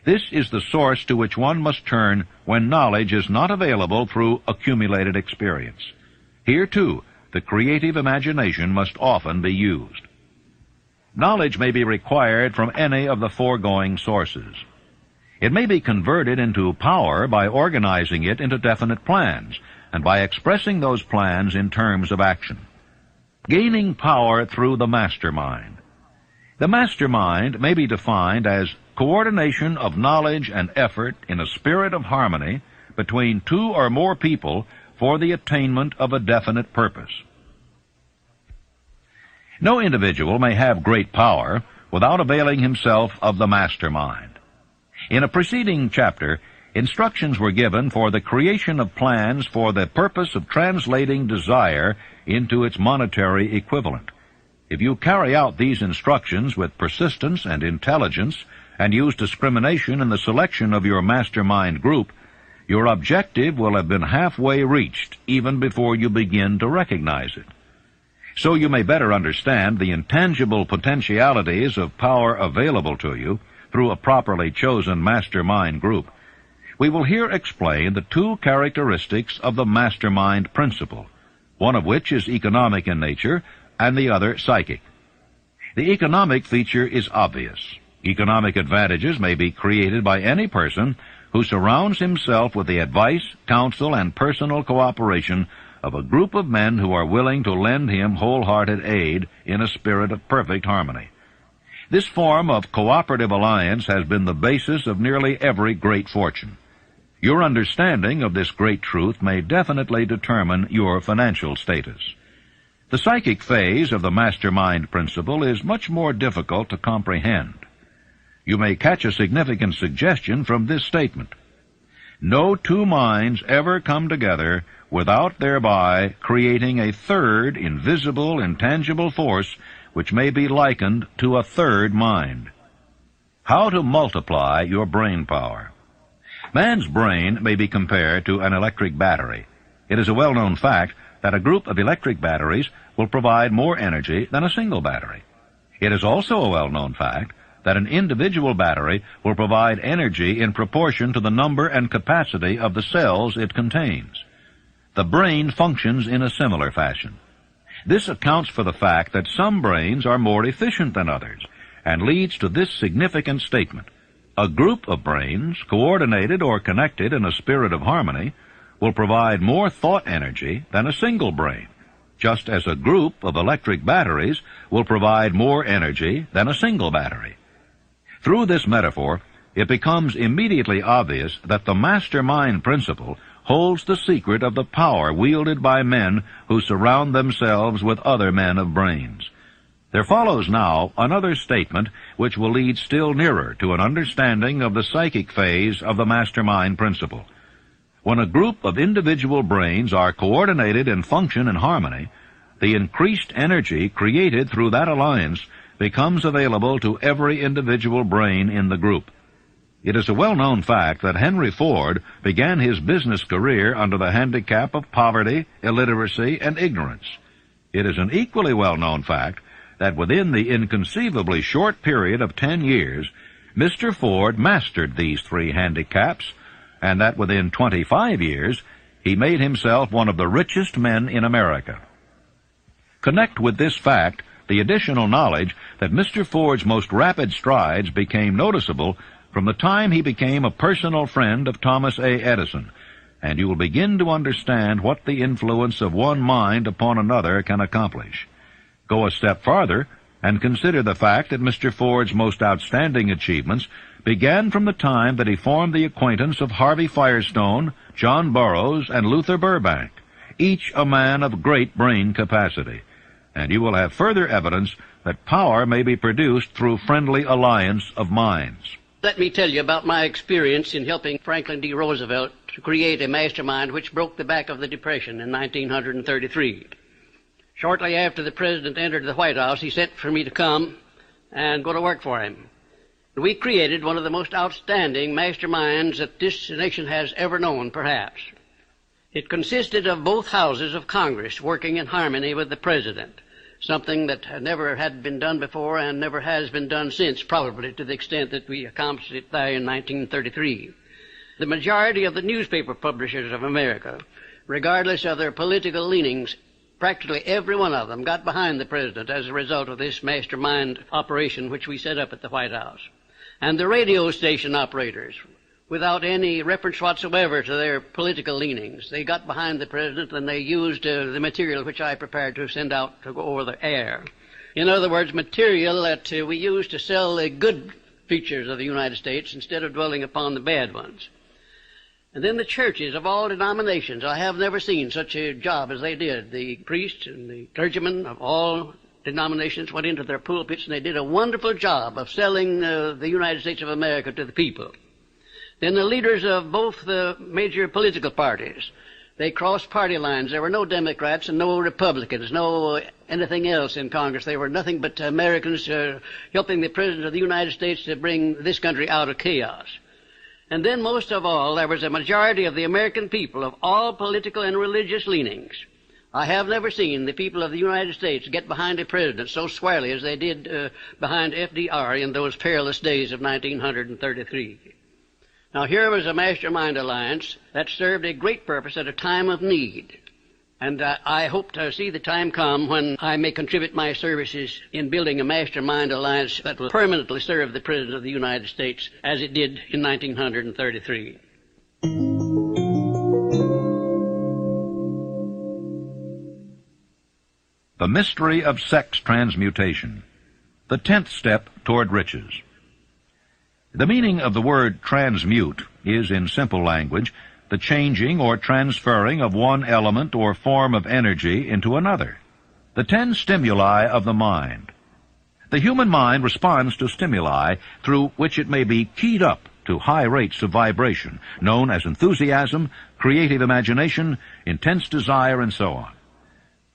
This is the source to which one must turn when knowledge is not available through accumulated experience. Here, too, the creative imagination must often be used. Knowledge may be required from any of the foregoing sources. It may be converted into power by organizing it into definite plans, and by expressing those plans in terms of action. Gaining power through the mastermind. The mastermind may be defined as coordination of knowledge and effort in a spirit of harmony between two or more people for the attainment of a definite purpose. No individual may have great power without availing himself of the mastermind. In a preceding chapter, instructions were given for the creation of plans for the purpose of translating desire into its monetary equivalent. If you carry out these instructions with persistence and intelligence, and use discrimination in the selection of your mastermind group, your objective will have been halfway reached even before you begin to recognize it. So you may better understand the intangible potentialities of power available to you through a properly chosen mastermind group. We will here explain the two characteristics of the mastermind principle, one of which is economic in nature and the other psychic. The economic feature is obvious. Economic advantages may be created by any person who surrounds himself with the advice, counsel, and personal cooperation of a group of men who are willing to lend him wholehearted aid in a spirit of perfect harmony. This form of cooperative alliance has been the basis of nearly every great fortune. Your understanding of this great truth may definitely determine your financial status. The psychic phase of the mastermind principle is much more difficult to comprehend. You may catch a significant suggestion from this statement. No two minds ever come together without thereby creating a third invisible, intangible force which may be likened to a third mind. How to multiply your brain power. Man's brain may be compared to an electric battery. It is a well-known fact that a group of electric batteries will provide more energy than a single battery. It is also a well-known fact that an individual battery will provide energy in proportion to the number and capacity of the cells it contains. The brain functions in a similar fashion. This accounts for the fact that some brains are more efficient than others, and leads to this significant statement. A group of brains, coordinated or connected in a spirit of harmony, will provide more thought energy than a single brain, just as a group of electric batteries will provide more energy than a single battery. Through this metaphor, it becomes immediately obvious that the mastermind principle holds the secret of the power wielded by men who surround themselves with other men of brains. There follows now another statement which will lead still nearer to an understanding of the psychic phase of the mastermind principle. When a group of individual brains are coordinated and function in harmony, the increased energy created through that alliance becomes available to every individual brain in the group. It is a well-known fact that Henry Ford began his business career under the handicap of poverty, illiteracy, and ignorance. It is an equally well-known fact that within the inconceivably short period of 10 years, Mr. Ford mastered these three handicaps, and that within 25 years, he made himself one of the richest men in America. Connect with this fact the additional knowledge that Mr. Ford's most rapid strides became noticeable from the time he became a personal friend of Thomas A. Edison, and you will begin to understand what the influence of one mind upon another can accomplish. Go a step farther and consider the fact that Mr. Ford's most outstanding achievements began from the time that he formed the acquaintance of Harvey Firestone, John Burroughs, and Luther Burbank, each a man of great brain capacity. And you will have further evidence that power may be produced through friendly alliance of minds. Let me tell you about my experience in helping Franklin D. Roosevelt to create a mastermind which broke the back of the Depression in 1933. Shortly after the President entered the White House, he sent for me to come and go to work for him. We created one of the most outstanding masterminds that this nation has ever known, perhaps. It consisted of both houses of Congress working in harmony with the President. something that never had been done before and never has been done since, probably to the extent that we accomplished it there in 1933. The majority of the newspaper publishers of America, regardless of their political leanings, practically every one of them got behind the president as a result of this mastermind operation which we set up at the White House. And the radio station operators, without any reference whatsoever to their political leanings, they got behind the president and they used the material which I prepared to send out to go over the air. In other words, material that we used to sell the good features of the United States instead of dwelling upon the bad ones. And then the churches of all denominations, I have never seen such a job as they did. The priests and the clergymen of all denominations went into their pulpits and they did a wonderful job of selling the United States of America to the people. Then the leaders of both the major political parties, they crossed party lines. There were no Democrats and no Republicans, no anything else in Congress. They were nothing but Americans helping the President of the United States to bring this country out of chaos. And then most of all, there was a majority of the American people of all political and religious leanings. I have never seen the people of the United States get behind a president so squarely as they did behind FDR in those perilous days of 1933. Now, here was a mastermind alliance that served a great purpose at a time of need. And I hope to see the time come when I may contribute my services in building a mastermind alliance that will permanently serve the President of the United States as it did in 1933. The mystery of sex transmutation, the 10th step toward riches. The meaning of the word transmute is, in simple language, the changing or transferring of one element or form of energy into another. The 10 stimuli of the mind. The human mind responds to stimuli through which it may be keyed up to high rates of vibration, known as enthusiasm, creative imagination, intense desire, and so on.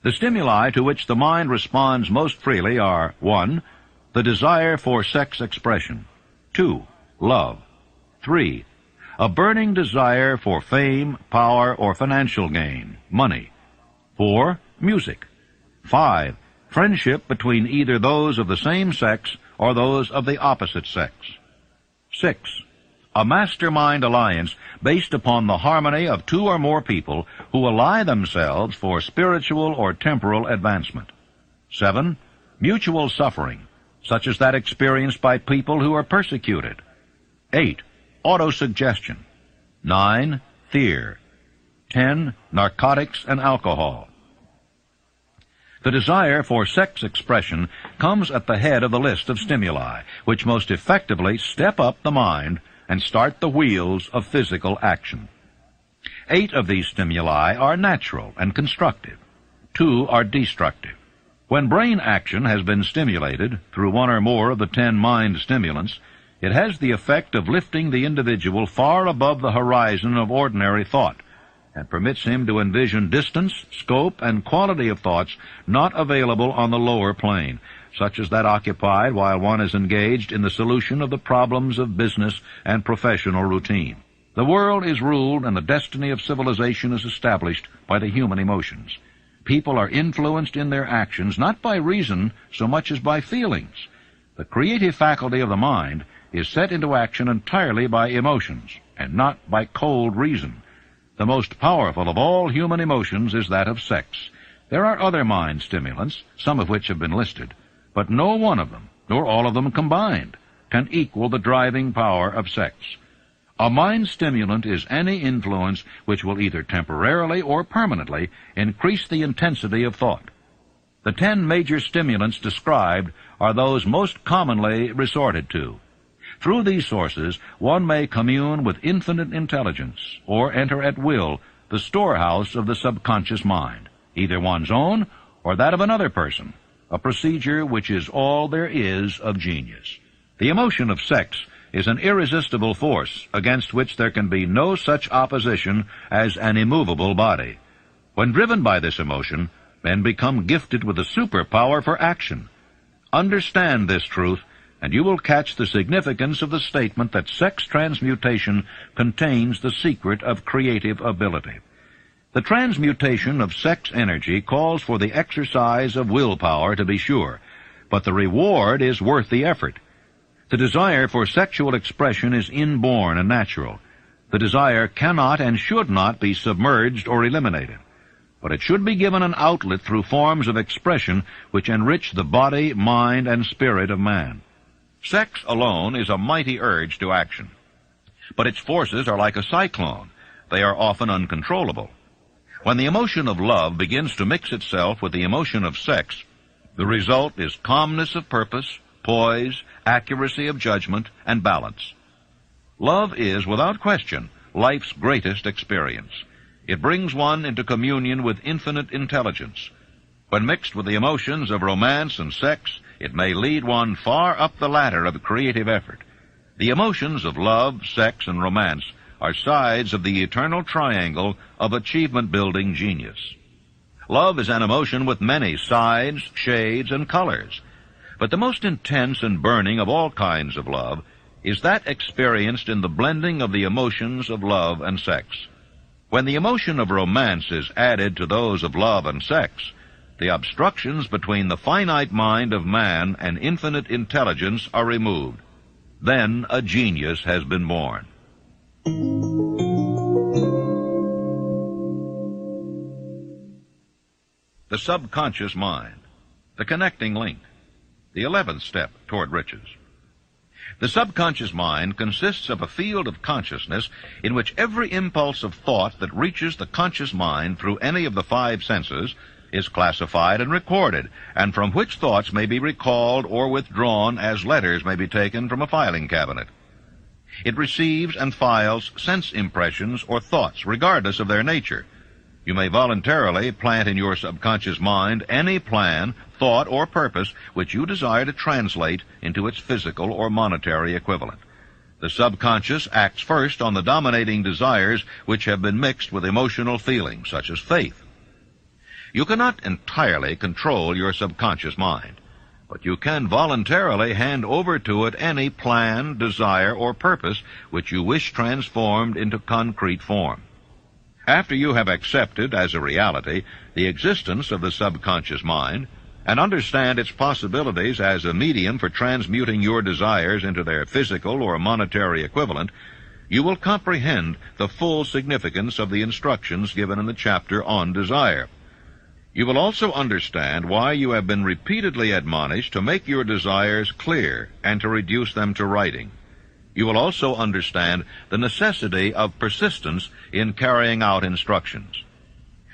The stimuli to which the mind responds most freely are 1. The desire for sex expression. 2. Love. 3. A burning desire for fame, power, or financial gain, money. 4. Music. 5. Friendship between either those of the same sex or those of the opposite sex. 6. A mastermind alliance based upon the harmony of 2 or more people who ally themselves for spiritual or temporal advancement. 7. Mutual suffering, such as that experienced by people who are persecuted. 8. Autosuggestion. 9. Fear. 10. Narcotics and alcohol. The desire for sex expression comes at the head of the list of stimuli, which most effectively step up the mind and start the wheels of physical action. 8 of these stimuli are natural and constructive. 2 are destructive. When brain action has been stimulated through one or more of the 10 mind stimulants, it has the effect of lifting the individual far above the horizon of ordinary thought and permits him to envision distance, scope, and quality of thoughts not available on the lower plane, such as that occupied while one is engaged in the solution of the problems of business and professional routine. The world is ruled and the destiny of civilization is established by the human emotions. People are influenced in their actions not by reason so much as by feelings. The creative faculty of the mind is set into action entirely by emotions and not by cold reason. The most powerful of all human emotions is that of sex. There are other mind stimulants, some of which have been listed, but no one of them, nor all of them combined, can equal the driving power of sex. A mind stimulant is any influence which will either temporarily or permanently increase the intensity of thought. The 10 major stimulants described are those most commonly resorted to. Through these sources, one may commune with infinite intelligence or enter at will the storehouse of the subconscious mind, either one's own or that of another person, a procedure which is all there is of genius. The emotion of sex is an irresistible force against which there can be no such opposition as an immovable body. When driven by this emotion, men become gifted with a superpower for action. Understand this truth, and you will catch the significance of the statement that sex transmutation contains the secret of creative ability. The transmutation of sex energy calls for the exercise of willpower, to be sure, but the reward is worth the effort. The desire for sexual expression is inborn and natural. The desire cannot and should not be submerged or eliminated, but it should be given an outlet through forms of expression which enrich the body, mind, and spirit of man. Sex alone is a mighty urge to action, but its forces are like a cyclone. They are often uncontrollable. When the emotion of love begins to mix itself with the emotion of sex, the result is calmness of purpose, poise, accuracy of judgment, and balance. Love is, without question, life's greatest experience. It brings one into communion with infinite intelligence. When mixed with the emotions of romance and sex, it may lead one far up the ladder of creative effort. The emotions of love, sex, and romance are sides of the eternal triangle of achievement-building genius. Love is an emotion with many sides, shades, and colors. But the most intense and burning of all kinds of love is that experienced in the blending of the emotions of love and sex. When the emotion of romance is added to those of love and sex, the obstructions between the finite mind of man and infinite intelligence are removed. Then a genius has been born. The subconscious mind, the connecting link, the 11th step toward riches. The subconscious mind consists of a field of consciousness in which every impulse of thought that reaches the conscious mind through any of the 5 senses is classified and recorded, and from which thoughts may be recalled or withdrawn as letters may be taken from a filing cabinet. It receives and files sense impressions or thoughts, regardless of their nature. You may voluntarily plant in your subconscious mind any plan, thought, or purpose which you desire to translate into its physical or monetary equivalent. The subconscious acts first on the dominating desires which have been mixed with emotional feelings, such as faith. You cannot entirely control your subconscious mind, but you can voluntarily hand over to it any plan, desire, or purpose which you wish transformed into concrete form. After you have accepted as a reality the existence of the subconscious mind and understand its possibilities as a medium for transmuting your desires into their physical or monetary equivalent, you will comprehend the full significance of the instructions given in the chapter on desire. You will also understand why you have been repeatedly admonished to make your desires clear and to reduce them to writing. You will also understand the necessity of persistence in carrying out instructions.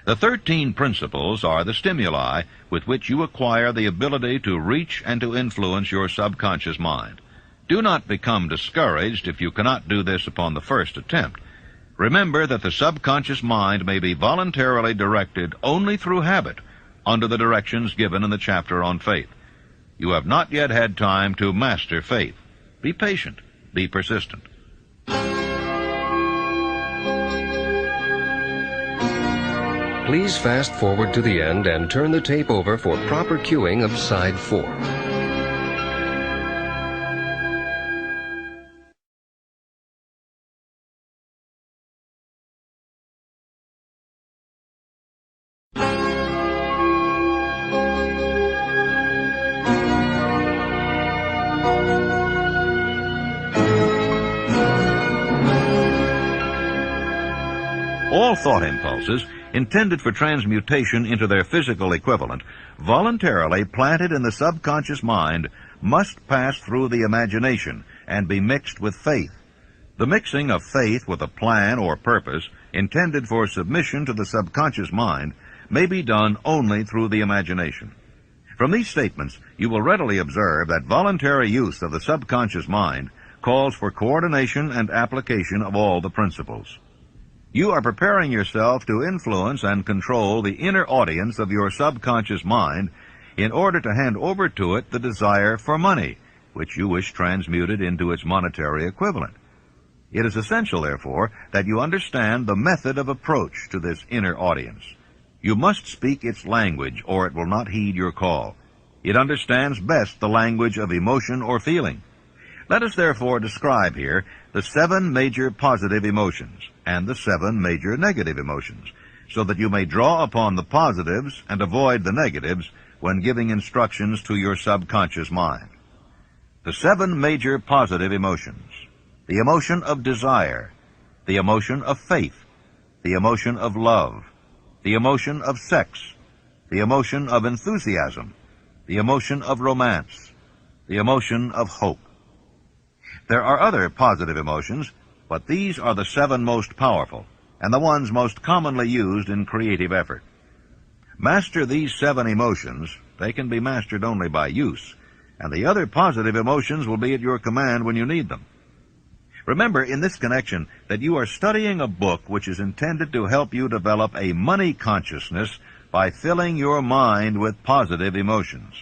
The 13 principles are the stimuli with which you acquire the ability to reach and to influence your subconscious mind. Do not become discouraged if you cannot do this upon the first attempt. Remember that the subconscious mind may be voluntarily directed only through habit under the directions given in the chapter on faith. You have not yet had time to master faith. Be patient. Be persistent. Please fast forward to the end and turn the tape over for proper cueing of side 4. All thought impulses intended for transmutation into their physical equivalent, voluntarily planted in the subconscious mind, must pass through the imagination and be mixed with faith. The mixing of faith with a plan or purpose intended for submission to the subconscious mind may be done only through the imagination. From these statements, you will readily observe that voluntary use of the subconscious mind calls for coordination and application of all the principles. You are preparing yourself to influence and control the inner audience of your subconscious mind in order to hand over to it the desire for money, which you wish transmuted into its monetary equivalent. It is essential, therefore, that you understand the method of approach to this inner audience. You must speak its language, or it will not heed your call. It understands best the language of emotion or feeling. Let us therefore describe here the 7 major positive emotions and the 7 major negative emotions, so that you may draw upon the positives and avoid the negatives when giving instructions to your subconscious mind. The 7 major positive emotions: the emotion of desire, the emotion of faith, the emotion of love, the emotion of sex, the emotion of enthusiasm, the emotion of romance, the emotion of hope. There are other positive emotions, but these are the 7 most powerful and the ones most commonly used in creative effort. Master these 7 emotions. They can be mastered only by use, and the other positive emotions will be at your command when you need them. Remember in this connection that you are studying a book which is intended to help you develop a money consciousness by filling your mind with positive emotions.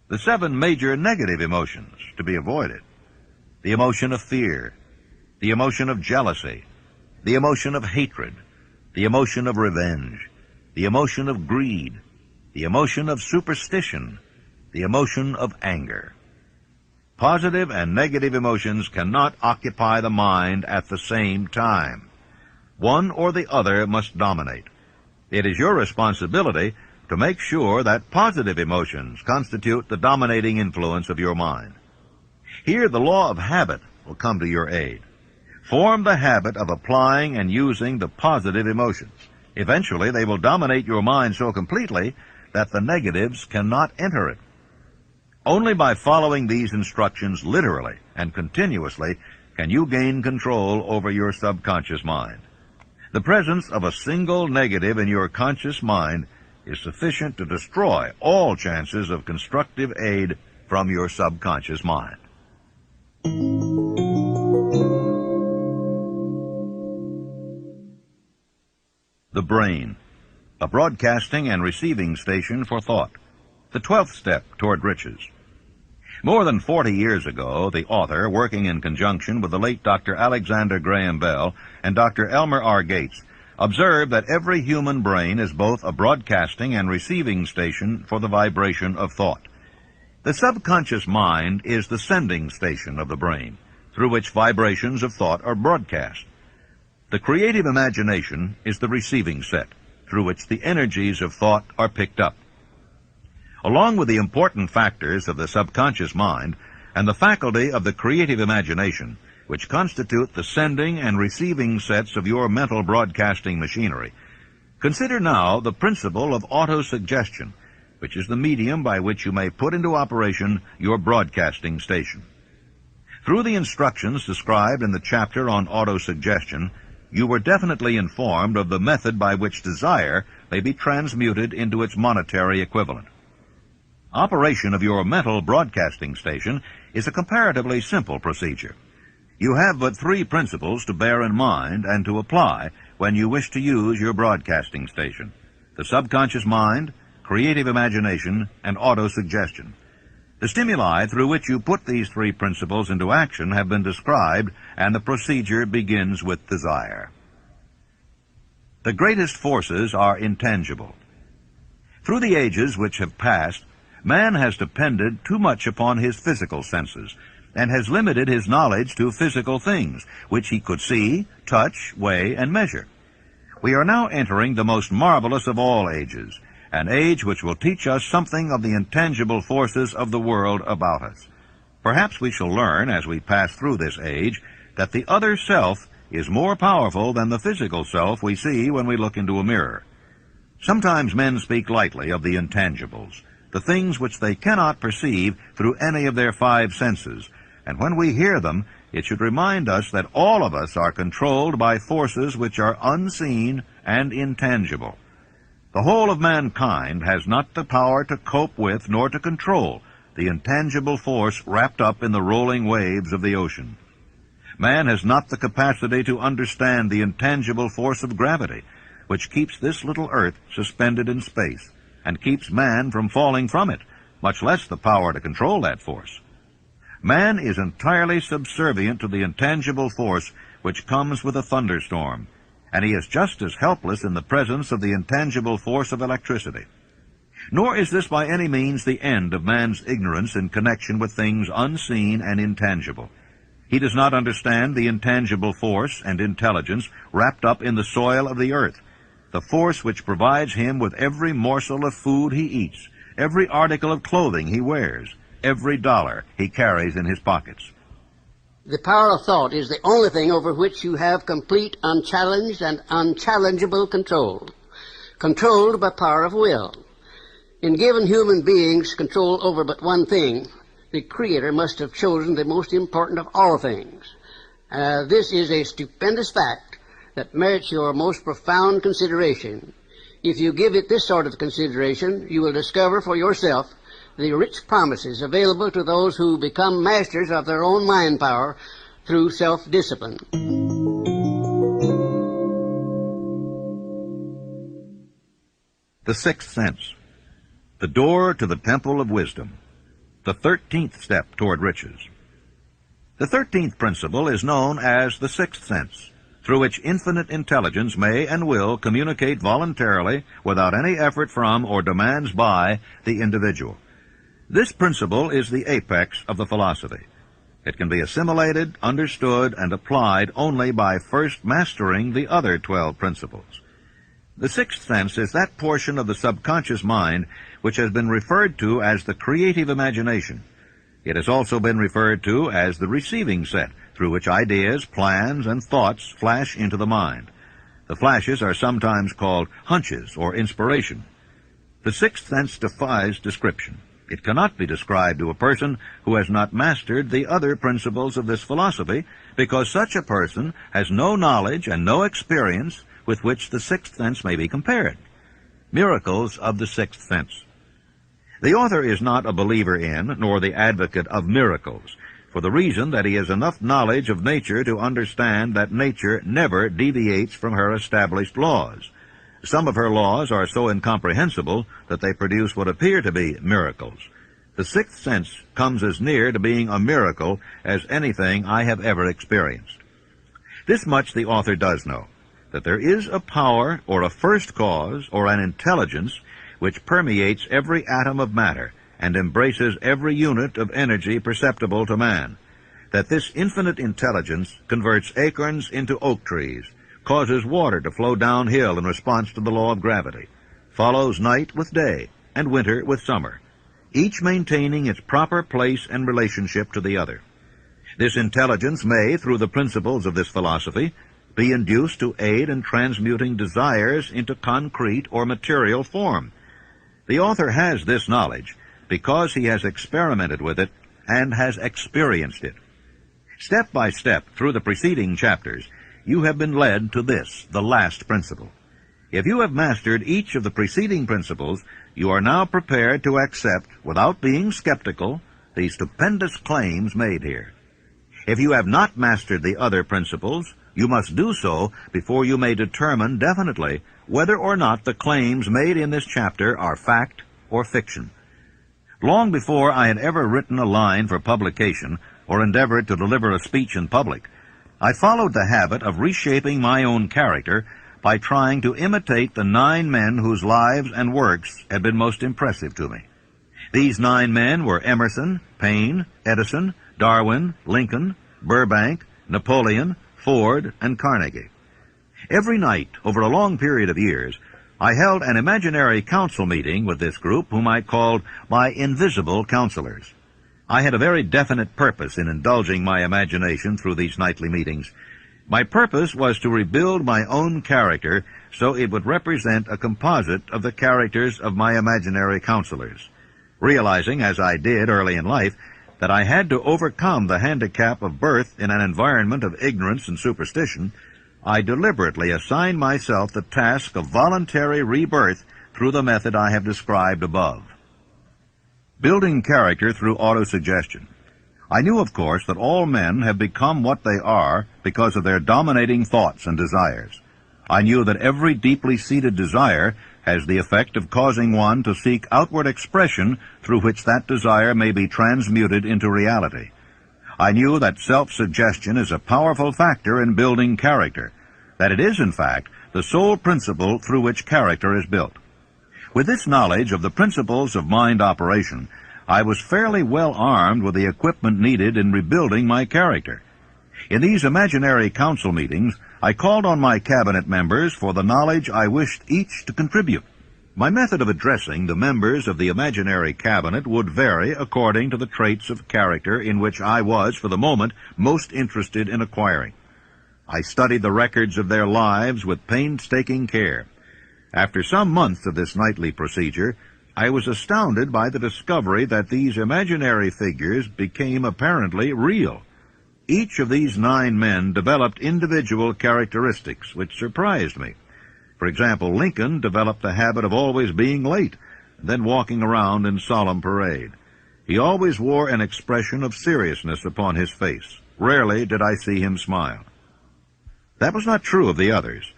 The 7 major negative emotions to be avoided: the emotion of fear, the emotion of jealousy, the emotion of hatred, the emotion of revenge, the emotion of greed, the emotion of superstition, the emotion of anger. Positive and negative emotions cannot occupy the mind at the same time. One or the other must dominate. It is your responsibility to make sure that positive emotions constitute the dominating influence of your mind. Here the law of habit will come to your aid. Form the habit of applying and using the positive emotions. Eventually they will dominate your mind so completely that the negatives cannot enter it. Only by following these instructions literally and continuously can you gain control over your subconscious mind. The presence of a single negative in your conscious mind is sufficient to destroy all chances of constructive aid from your subconscious mind. The brain, a broadcasting and receiving station for thought. The 12th step toward riches. More than 40 years ago, the author, working in conjunction with the late Dr. Alexander Graham Bell and Dr. Elmer R. Gates, observed that every human brain is both a broadcasting and receiving station for the vibration of thought. The subconscious mind is the sending station of the brain, through which vibrations of thought are broadcast. The creative imagination is the receiving set, through which the energies of thought are picked up. Along with the important factors of the subconscious mind and the faculty of the creative imagination, which constitute the sending and receiving sets of your mental broadcasting machinery, consider now the principle of autosuggestion, which is the medium by which you may put into operation your broadcasting station. Through the instructions described in the chapter on autosuggestion, you were definitely informed of the method by which desire may be transmuted into its monetary equivalent. Operation of your mental broadcasting station is a comparatively simple procedure. You have but 3 principles to bear in mind and to apply when you wish to use your broadcasting station: the subconscious mind, creative imagination, and autosuggestion. The stimuli through which you put these 3 principles into action have been described, and the procedure begins with desire. The greatest forces are intangible. Through the ages which have passed, man has depended too much upon his physical senses, and has limited his knowledge to physical things, which he could see, touch, weigh, and measure. We are now entering the most marvelous of all ages, an age which will teach us something of the intangible forces of the world about us. Perhaps we shall learn, as we pass through this age, that the other self is more powerful than the physical self we see when we look into a mirror. Sometimes men speak lightly of the intangibles, the things which they cannot perceive through any of their 5 senses, and when we hear them, it should remind us that all of us are controlled by forces which are unseen and intangible. The whole of mankind has not the power to cope with nor to control the intangible force wrapped up in the rolling waves of the ocean. Man has not the capacity to understand the intangible force of gravity, which keeps this little earth suspended in space, and keeps man from falling from it, much less the power to control that force. Man is entirely subservient to the intangible force which comes with a thunderstorm, and he is just as helpless in the presence of the intangible force of electricity. Nor is this by any means the end of man's ignorance in connection with things unseen and intangible. He does not understand the intangible force and intelligence wrapped up in the soil of the earth, the force which provides him with every morsel of food he eats, every article of clothing he wears, every dollar he carries in his pockets. The power of thought is the only thing over which you have complete, unchallenged, and unchallengeable control. Controlled by power of will. In giving human beings control over but one thing, the Creator must have chosen the most important of all things. This is a stupendous fact that merits your most profound consideration. If you give it this sort of consideration, you will discover for yourself the rich promises available to those who become masters of their own mind power through self-discipline. The sixth sense, the door to the temple of wisdom, the 13th step toward riches. The 13th principle is known as the sixth sense, through which infinite intelligence may and will communicate voluntarily without any effort from or demands by the individual. This principle is the apex of the philosophy. It can be assimilated, understood, and applied only by first mastering the other 12 principles. The sixth sense is that portion of the subconscious mind which has been referred to as the creative imagination. It has also been referred to as the receiving set, through which ideas, plans, and thoughts flash into the mind. The flashes are sometimes called hunches or inspiration. The sixth sense defies description. It cannot be described to a person who has not mastered the other principles of this philosophy, because such a person has no knowledge and no experience with which the sixth sense may be compared. Miracles of the sixth sense. The author is not a believer in, nor the advocate of miracles, for the reason that he has enough knowledge of nature to understand that nature never deviates from her established laws. Some of her laws are so incomprehensible that they produce what appear to be miracles. The sixth sense comes as near to being a miracle as anything I have ever experienced. This much the author does know, that there is a power or a first cause or an intelligence which permeates every atom of matter and embraces every unit of energy perceptible to man, that this infinite intelligence converts acorns into oak trees, causes water to flow downhill in response to the law of gravity, follows night with day and winter with summer, each maintaining its proper place and relationship to the other. This intelligence may, through the principles of this philosophy, be induced to aid in transmuting desires into concrete or material form. The author has this knowledge because he has experimented with it and has experienced it. Step by step through the preceding chapters, you have been led to this, the last principle. If you have mastered each of the preceding principles, you are now prepared to accept, without being skeptical, the stupendous claims made here. If you have not mastered the other principles, you must do so before you may determine definitely whether or not the claims made in this chapter are fact or fiction. Long before I had ever written a line for publication or endeavored to deliver a speech in public, I followed the habit of reshaping my own character by trying to imitate the 9 men whose lives and works had been most impressive to me. These 9 men were Emerson, Paine, Edison, Darwin, Lincoln, Burbank, Napoleon, Ford, and Carnegie. Every night, over a long period of years, I held an imaginary council meeting with this group whom I called my invisible counselors. I had a very definite purpose in indulging my imagination through these nightly meetings. My purpose was to rebuild my own character so it would represent a composite of the characters of my imaginary counselors. Realizing, as I did early in life, that I had to overcome the handicap of birth in an environment of ignorance and superstition, I deliberately assigned myself the task of voluntary rebirth through the method I have described above. Building character through autosuggestion. I knew, of course, that all men have become what they are because of their dominating thoughts and desires. I knew that every deeply seated desire has the effect of causing one to seek outward expression through which that desire may be transmuted into reality. I knew that self-suggestion is a powerful factor in building character, that it is, in fact, the sole principle through which character is built. With this knowledge of the principles of mind operation, I was fairly well armed with the equipment needed in rebuilding my character. In these imaginary council meetings, I called on my cabinet members for the knowledge I wished each to contribute. My method of addressing the members of the imaginary cabinet would vary according to the traits of character in which I was, for the moment, most interested in acquiring. I studied the records of their lives with painstaking care. After some months of this nightly procedure, I was astounded by the discovery that these imaginary figures became apparently real. Each of these 9 men developed individual characteristics which surprised me. For example, Lincoln developed the habit of always being late, and then walking around in solemn parade. He always wore an expression of seriousness upon his face. Rarely did I see him smile. That was not true of the others.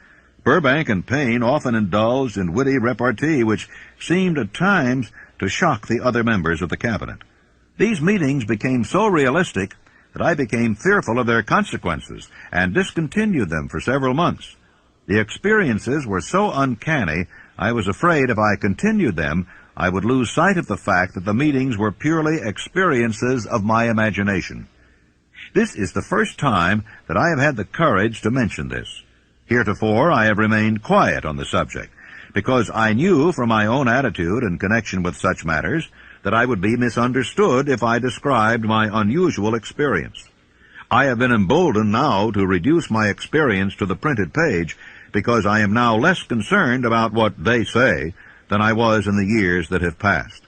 Burbank and Payne often indulged in witty repartee which seemed at times to shock the other members of the cabinet. These meetings became so realistic that I became fearful of their consequences and discontinued them for several months. The experiences were so uncanny, I was afraid if I continued them, I would lose sight of the fact that the meetings were purely experiences of my imagination. This is the first time that I have had the courage to mention this. Heretofore, I have remained quiet on the subject, because I knew from my own attitude in connection with such matters that I would be misunderstood if I described my unusual experience. I have been emboldened now to reduce my experience to the printed page, because I am now less concerned about what they say than I was in the years that have passed.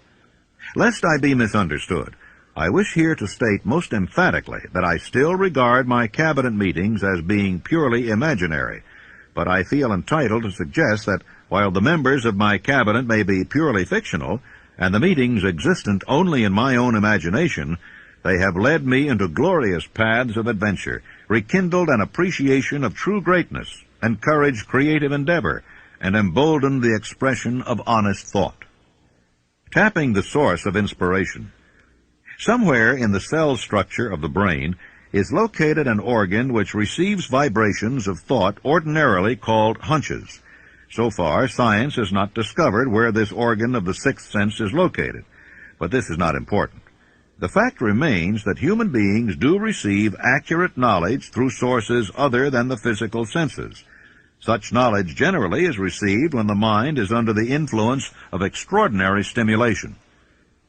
Lest I be misunderstood, I wish here to state most emphatically that I still regard my cabinet meetings as being purely imaginary, but I feel entitled to suggest that while the members of my cabinet may be purely fictional, and the meetings existent only in my own imagination, they have led me into glorious paths of adventure, rekindled an appreciation of true greatness, encouraged creative endeavor, and emboldened the expression of honest thought. Tapping the source of inspiration. Somewhere in the cell structure of the brain is located an organ which receives vibrations of thought ordinarily called hunches. So far, science has not discovered where this organ of the sixth sense is located, but this is not important. The fact remains that human beings do receive accurate knowledge through sources other than the physical senses. Such knowledge generally is received when the mind is under the influence of extraordinary stimulation.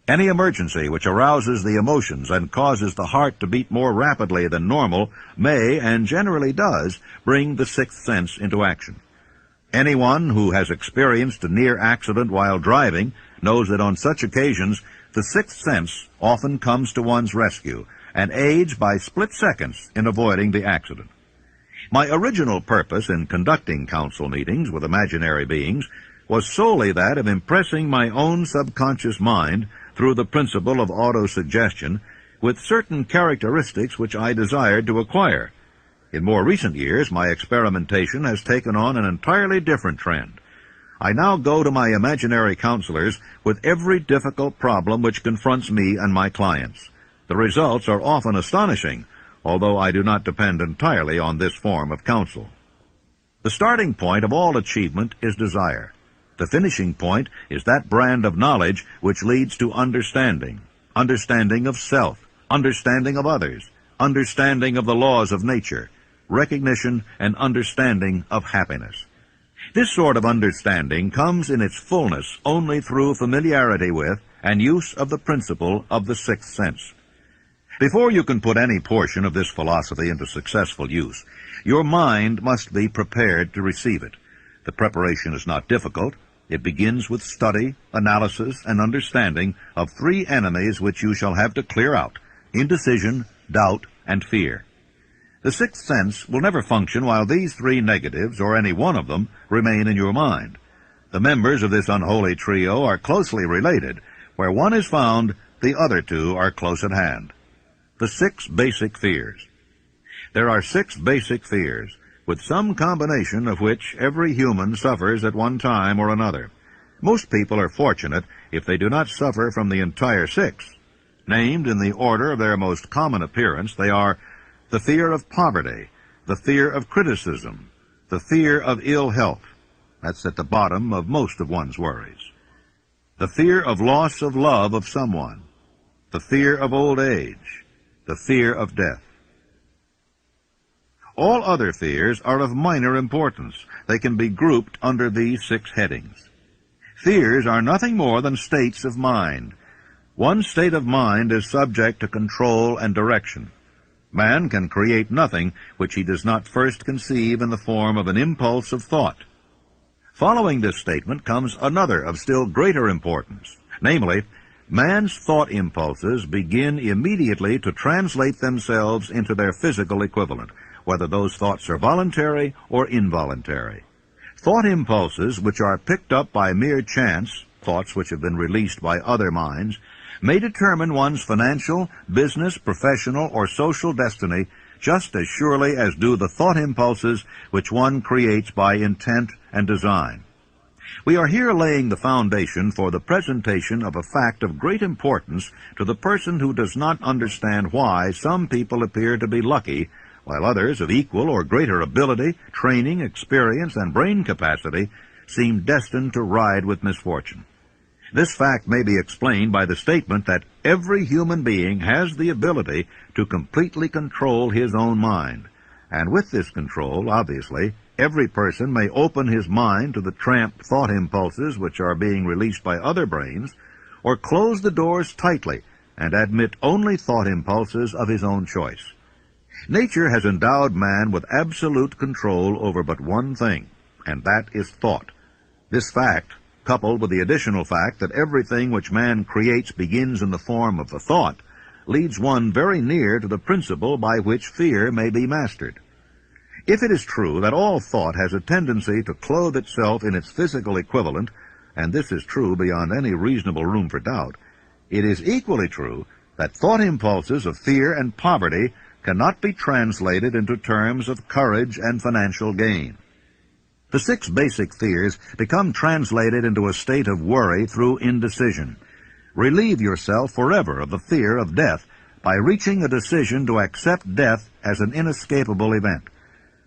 Any emergency which arouses the emotions and causes the heart to beat more rapidly than normal may, and generally does, bring the sixth sense into action. Anyone who has experienced a near accident while driving knows that on such occasions the sixth sense often comes to one's rescue and aids by split seconds in avoiding the accident. My original purpose in conducting council meetings with imaginary beings was solely that of impressing my own subconscious mind through the principle of autosuggestion with certain characteristics which I desired to acquire. In more recent years, my experimentation has taken on an entirely different trend. I now go to my imaginary counselors with every difficult problem which confronts me and my clients. The results are often astonishing, although I do not depend entirely on this form of counsel. The starting point of all achievement is desire. The finishing point is that brand of knowledge which leads to understanding, understanding of self, understanding of others, understanding of the laws of nature, recognition and understanding of happiness. This sort of understanding comes in its fullness only through familiarity with and use of the principle of the sixth sense. Before you can put any portion of this philosophy into successful use, your mind must be prepared to receive it. The preparation is not difficult. It begins with study, analysis, and understanding of 3 enemies which you shall have to clear out: indecision, doubt, and fear. The sixth sense will never function while these 3 negatives, or any one of them, remain in your mind. The members of this unholy trio are closely related. Where one is found, the other 2 are close at hand. The 6 basic fears. There are 6 basic fears, with some combination of which every human suffers at one time or another. Most people are fortunate if they do not suffer from the entire 6. Named in the order of their most common appearance, they are the fear of poverty, the fear of criticism, the fear of ill health. That's at the bottom of most of one's worries. The fear of loss of love of someone, the fear of old age, the fear of death. All other fears are of minor importance. They can be grouped under these 6 headings. Fears are nothing more than states of mind. One state of mind is subject to control and direction. Man can create nothing which he does not first conceive in the form of an impulse of thought. Following this statement comes another of still greater importance, namely, man's thought impulses begin immediately to translate themselves into their physical equivalent, whether those thoughts are voluntary or involuntary. Thought impulses which are picked up by mere chance, thoughts which have been released by other minds, may determine one's financial, business, professional, or social destiny just as surely as do the thought impulses which one creates by intent and design. We are here laying the foundation for the presentation of a fact of great importance to the person who does not understand why some people appear to be lucky, while others of equal or greater ability, training, experience, and brain capacity seem destined to ride with misfortune. This fact may be explained by the statement that every human being has the ability to completely control his own mind, and with this control, obviously, every person may open his mind to the tramped thought impulses which are being released by other brains, or close the doors tightly and admit only thought impulses of his own choice. Nature has endowed man with absolute control over but one thing, and that is thought. This fact, coupled with the additional fact that everything which man creates begins in the form of a thought, leads one very near to the principle by which fear may be mastered. If it is true that all thought has a tendency to clothe itself in its physical equivalent, and this is true beyond any reasonable room for doubt, it is equally true that thought impulses of fear and poverty cannot be translated into terms of courage and financial gain. The 6 basic fears become translated into a state of worry through indecision. Relieve yourself forever of the fear of death by reaching a decision to accept death as an inescapable event.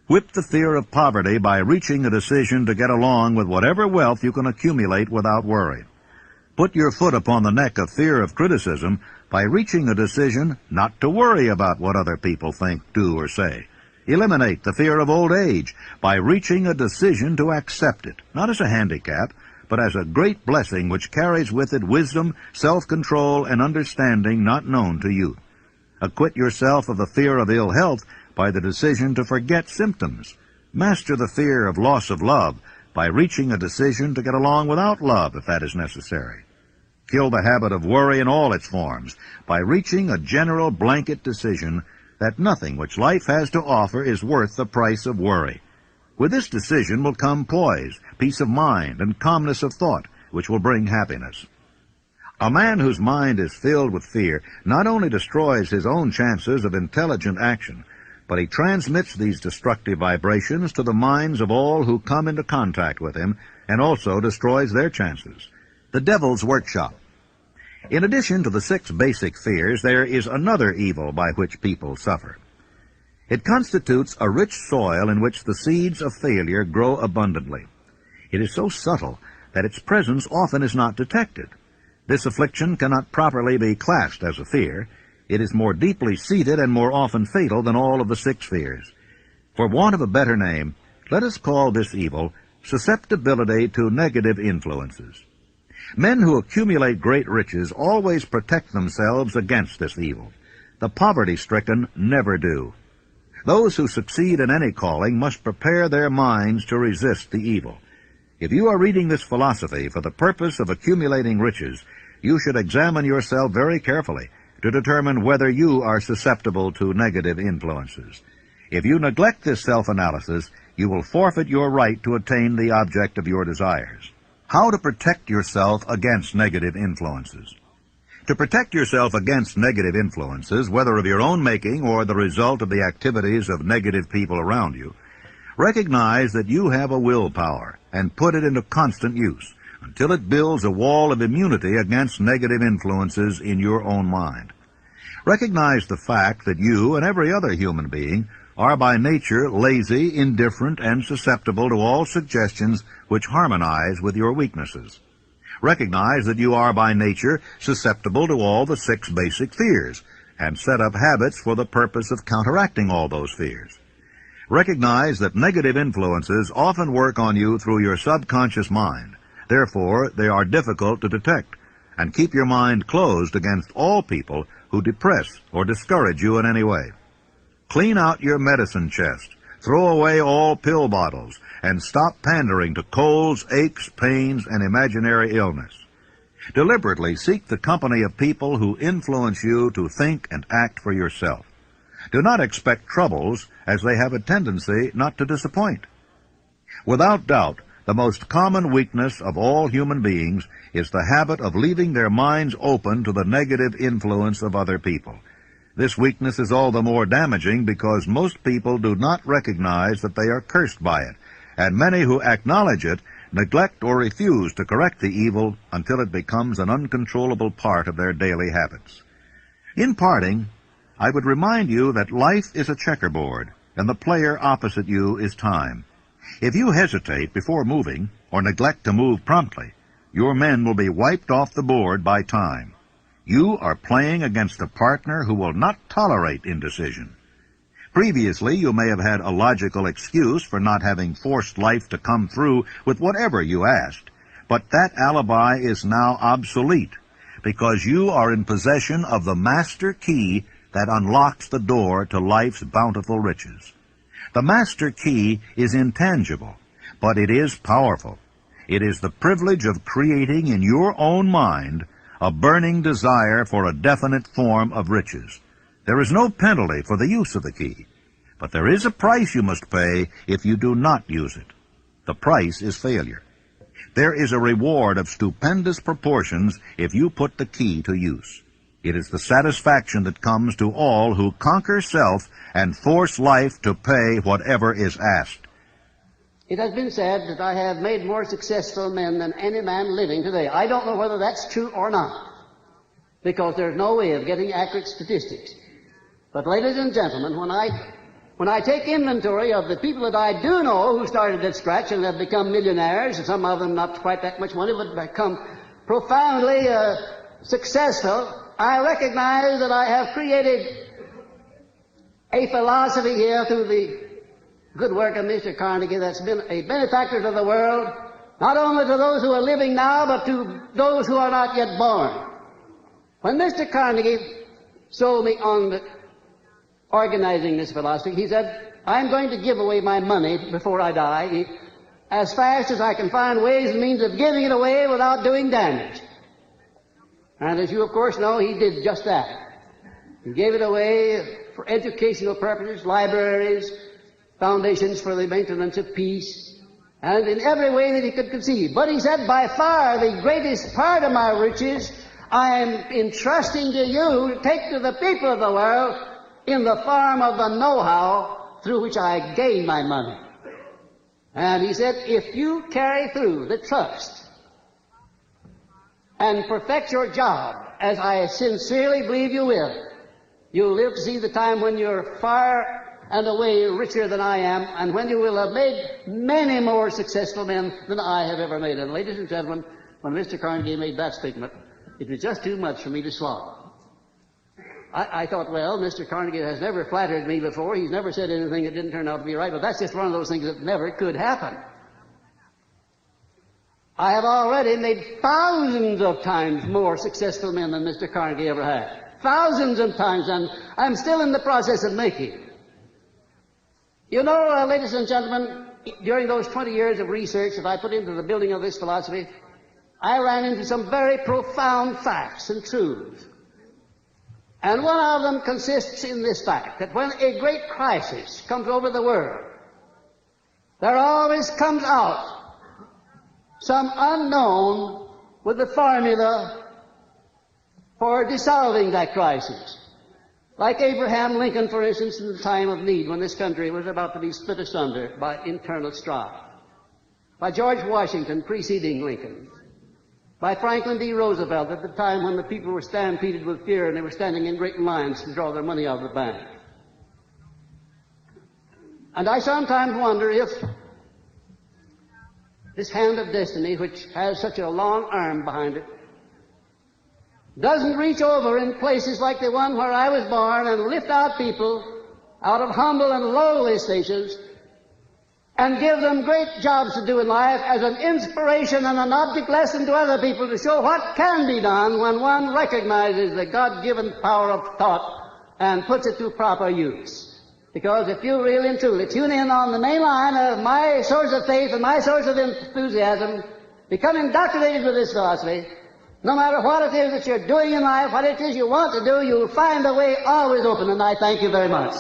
Whip the fear of poverty by reaching a decision to get along with whatever wealth you can accumulate without worry. Put your foot upon the neck of fear of criticism by reaching a decision not to worry about what other people think, do, or say. Eliminate the fear of old age by reaching a decision to accept it, not as a handicap, but as a great blessing which carries with it wisdom, self-control, and understanding not known to youth. Acquit yourself of the fear of ill health by the decision to forget symptoms. Master the fear of loss of love by reaching a decision to get along without love if that is necessary. Kill the habit of worry in all its forms by reaching a general blanket decision that nothing which life has to offer is worth the price of worry. With this decision will come poise, peace of mind, and calmness of thought, which will bring happiness. A man whose mind is filled with fear not only destroys his own chances of intelligent action, but he transmits these destructive vibrations to the minds of all who come into contact with him, and also destroys their chances. The devil's workshop. In addition to the 6 basic fears, there is another evil by which people suffer. It constitutes a rich soil in which the seeds of failure grow abundantly. It is so subtle that its presence often is not detected. This affliction cannot properly be classed as a fear. It is more deeply seated and more often fatal than all of the 6 fears. For want of a better name, let us call this evil susceptibility to negative influences. Men who accumulate great riches always protect themselves against this evil. The poverty-stricken never do. Those who succeed in any calling must prepare their minds to resist the evil. If you are reading this philosophy for the purpose of accumulating riches, you should examine yourself very carefully to determine whether you are susceptible to negative influences. If you neglect this self-analysis, you will forfeit your right to attain the object of your desires. How to protect yourself against negative influences. To protect yourself against negative influences, whether of your own making or the result of the activities of negative people around you, recognize that you have a willpower and put it into constant use until it builds a wall of immunity against negative influences in your own mind. Recognize the fact that you and every other human being are by nature lazy, indifferent, and susceptible to all suggestions which harmonize with your weaknesses. Recognize that you are by nature susceptible to all the 6 basic fears, and set up habits for the purpose of counteracting all those fears. Recognize that negative influences often work on you through your subconscious mind. Therefore, they are difficult to detect, and keep your mind closed against all people who depress or discourage you in any way. Clean out your medicine chest, throw away all pill bottles, and stop pandering to colds, aches, pains, and imaginary illness. Deliberately seek the company of people who influence you to think and act for yourself. Do not expect troubles, as they have a tendency not to disappoint. Without doubt, the most common weakness of all human beings is the habit of leaving their minds open to the negative influence of other people. This weakness is all the more damaging because most people do not recognize that they are cursed by it, and many who acknowledge it neglect or refuse to correct the evil until it becomes an uncontrollable part of their daily habits. In parting, I would remind you that life is a checkerboard, and the player opposite you is time. If you hesitate before moving, or neglect to move promptly, your men will be wiped off the board by time. You are playing against a partner who will not tolerate indecision. Previously, you may have had a logical excuse for not having forced life to come through with whatever you asked, but that alibi is now obsolete, because you are in possession of the master key that unlocks the door to life's bountiful riches. The master key is intangible, but it is powerful. It is the privilege of creating in your own mind a burning desire for a definite form of riches. There is no penalty for the use of the key, but there is a price you must pay if you do not use it. The price is failure. There is a reward of stupendous proportions if you put the key to use. It is the satisfaction that comes to all who conquer self and force life to pay whatever is asked. It has been said that I have made more successful men than any man living today. I don't know whether that's true or not, because there's no way of getting accurate statistics. But ladies and gentlemen, when I take inventory of the people that I do know who started at scratch and have become millionaires, and some of them not quite that much money, but become profoundly successful, I recognize that I have created a philosophy here through the good work of Mr. Carnegie that's been a benefactor to the world, not only to those who are living now, but to those who are not yet born. When Mr. Carnegie sold me on organizing this philosophy, he said, I'm going to give away my money before I die as fast as I can find ways and means of giving it away without doing damage. And as you, of course, know, he did just that. He gave it away for educational purposes, libraries, foundations for the maintenance of peace, and in every way that he could conceive. But he said, by far the greatest part of my riches I am entrusting to you to take to the people of the world in the form of the know-how through which I gain my money. And he said, if you carry through the trust and perfect your job, as I sincerely believe you will, you'll live to see the time when you're far and away richer than I am, and when you will have made many more successful men than I have ever made. And ladies and gentlemen, when Mr. Carnegie made that statement, it was just too much for me to swallow. I thought, well, Mr. Carnegie has never flattered me before. He's never said anything that didn't turn out to be right, but that's just one of those things that never could happen. I have already made thousands of times more successful men than Mr. Carnegie ever had. Thousands of times, and I'm still in the process of making. You know, ladies and gentlemen, during those 20 years of research that I put into the building of this philosophy, I ran into some very profound facts and truths. And one of them consists in this fact, that when a great crisis comes over the world, there always comes out some unknown with the formula for dissolving that crisis. Like Abraham Lincoln, for instance, in the time of need, when this country was about to be split asunder by internal strife. By George Washington preceding Lincoln. By Franklin D. Roosevelt at the time when the people were stampeded with fear and they were standing in great lines to draw their money out of the bank. And I sometimes wonder if this hand of destiny, which has such a long arm behind it, doesn't reach over in places like the one where I was born and lift out people out of humble and lowly stations and give them great jobs to do in life as an inspiration and an object lesson to other people to show what can be done when one recognizes the God-given power of thought and puts it to proper use. Because if you really and truly tune in on the main line of my source of faith and my source of enthusiasm, become indoctrinated with this philosophy, no matter what it is that you're doing in life, what it is you want to do, you'll find the way always open, and I thank you very much.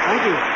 Thank you.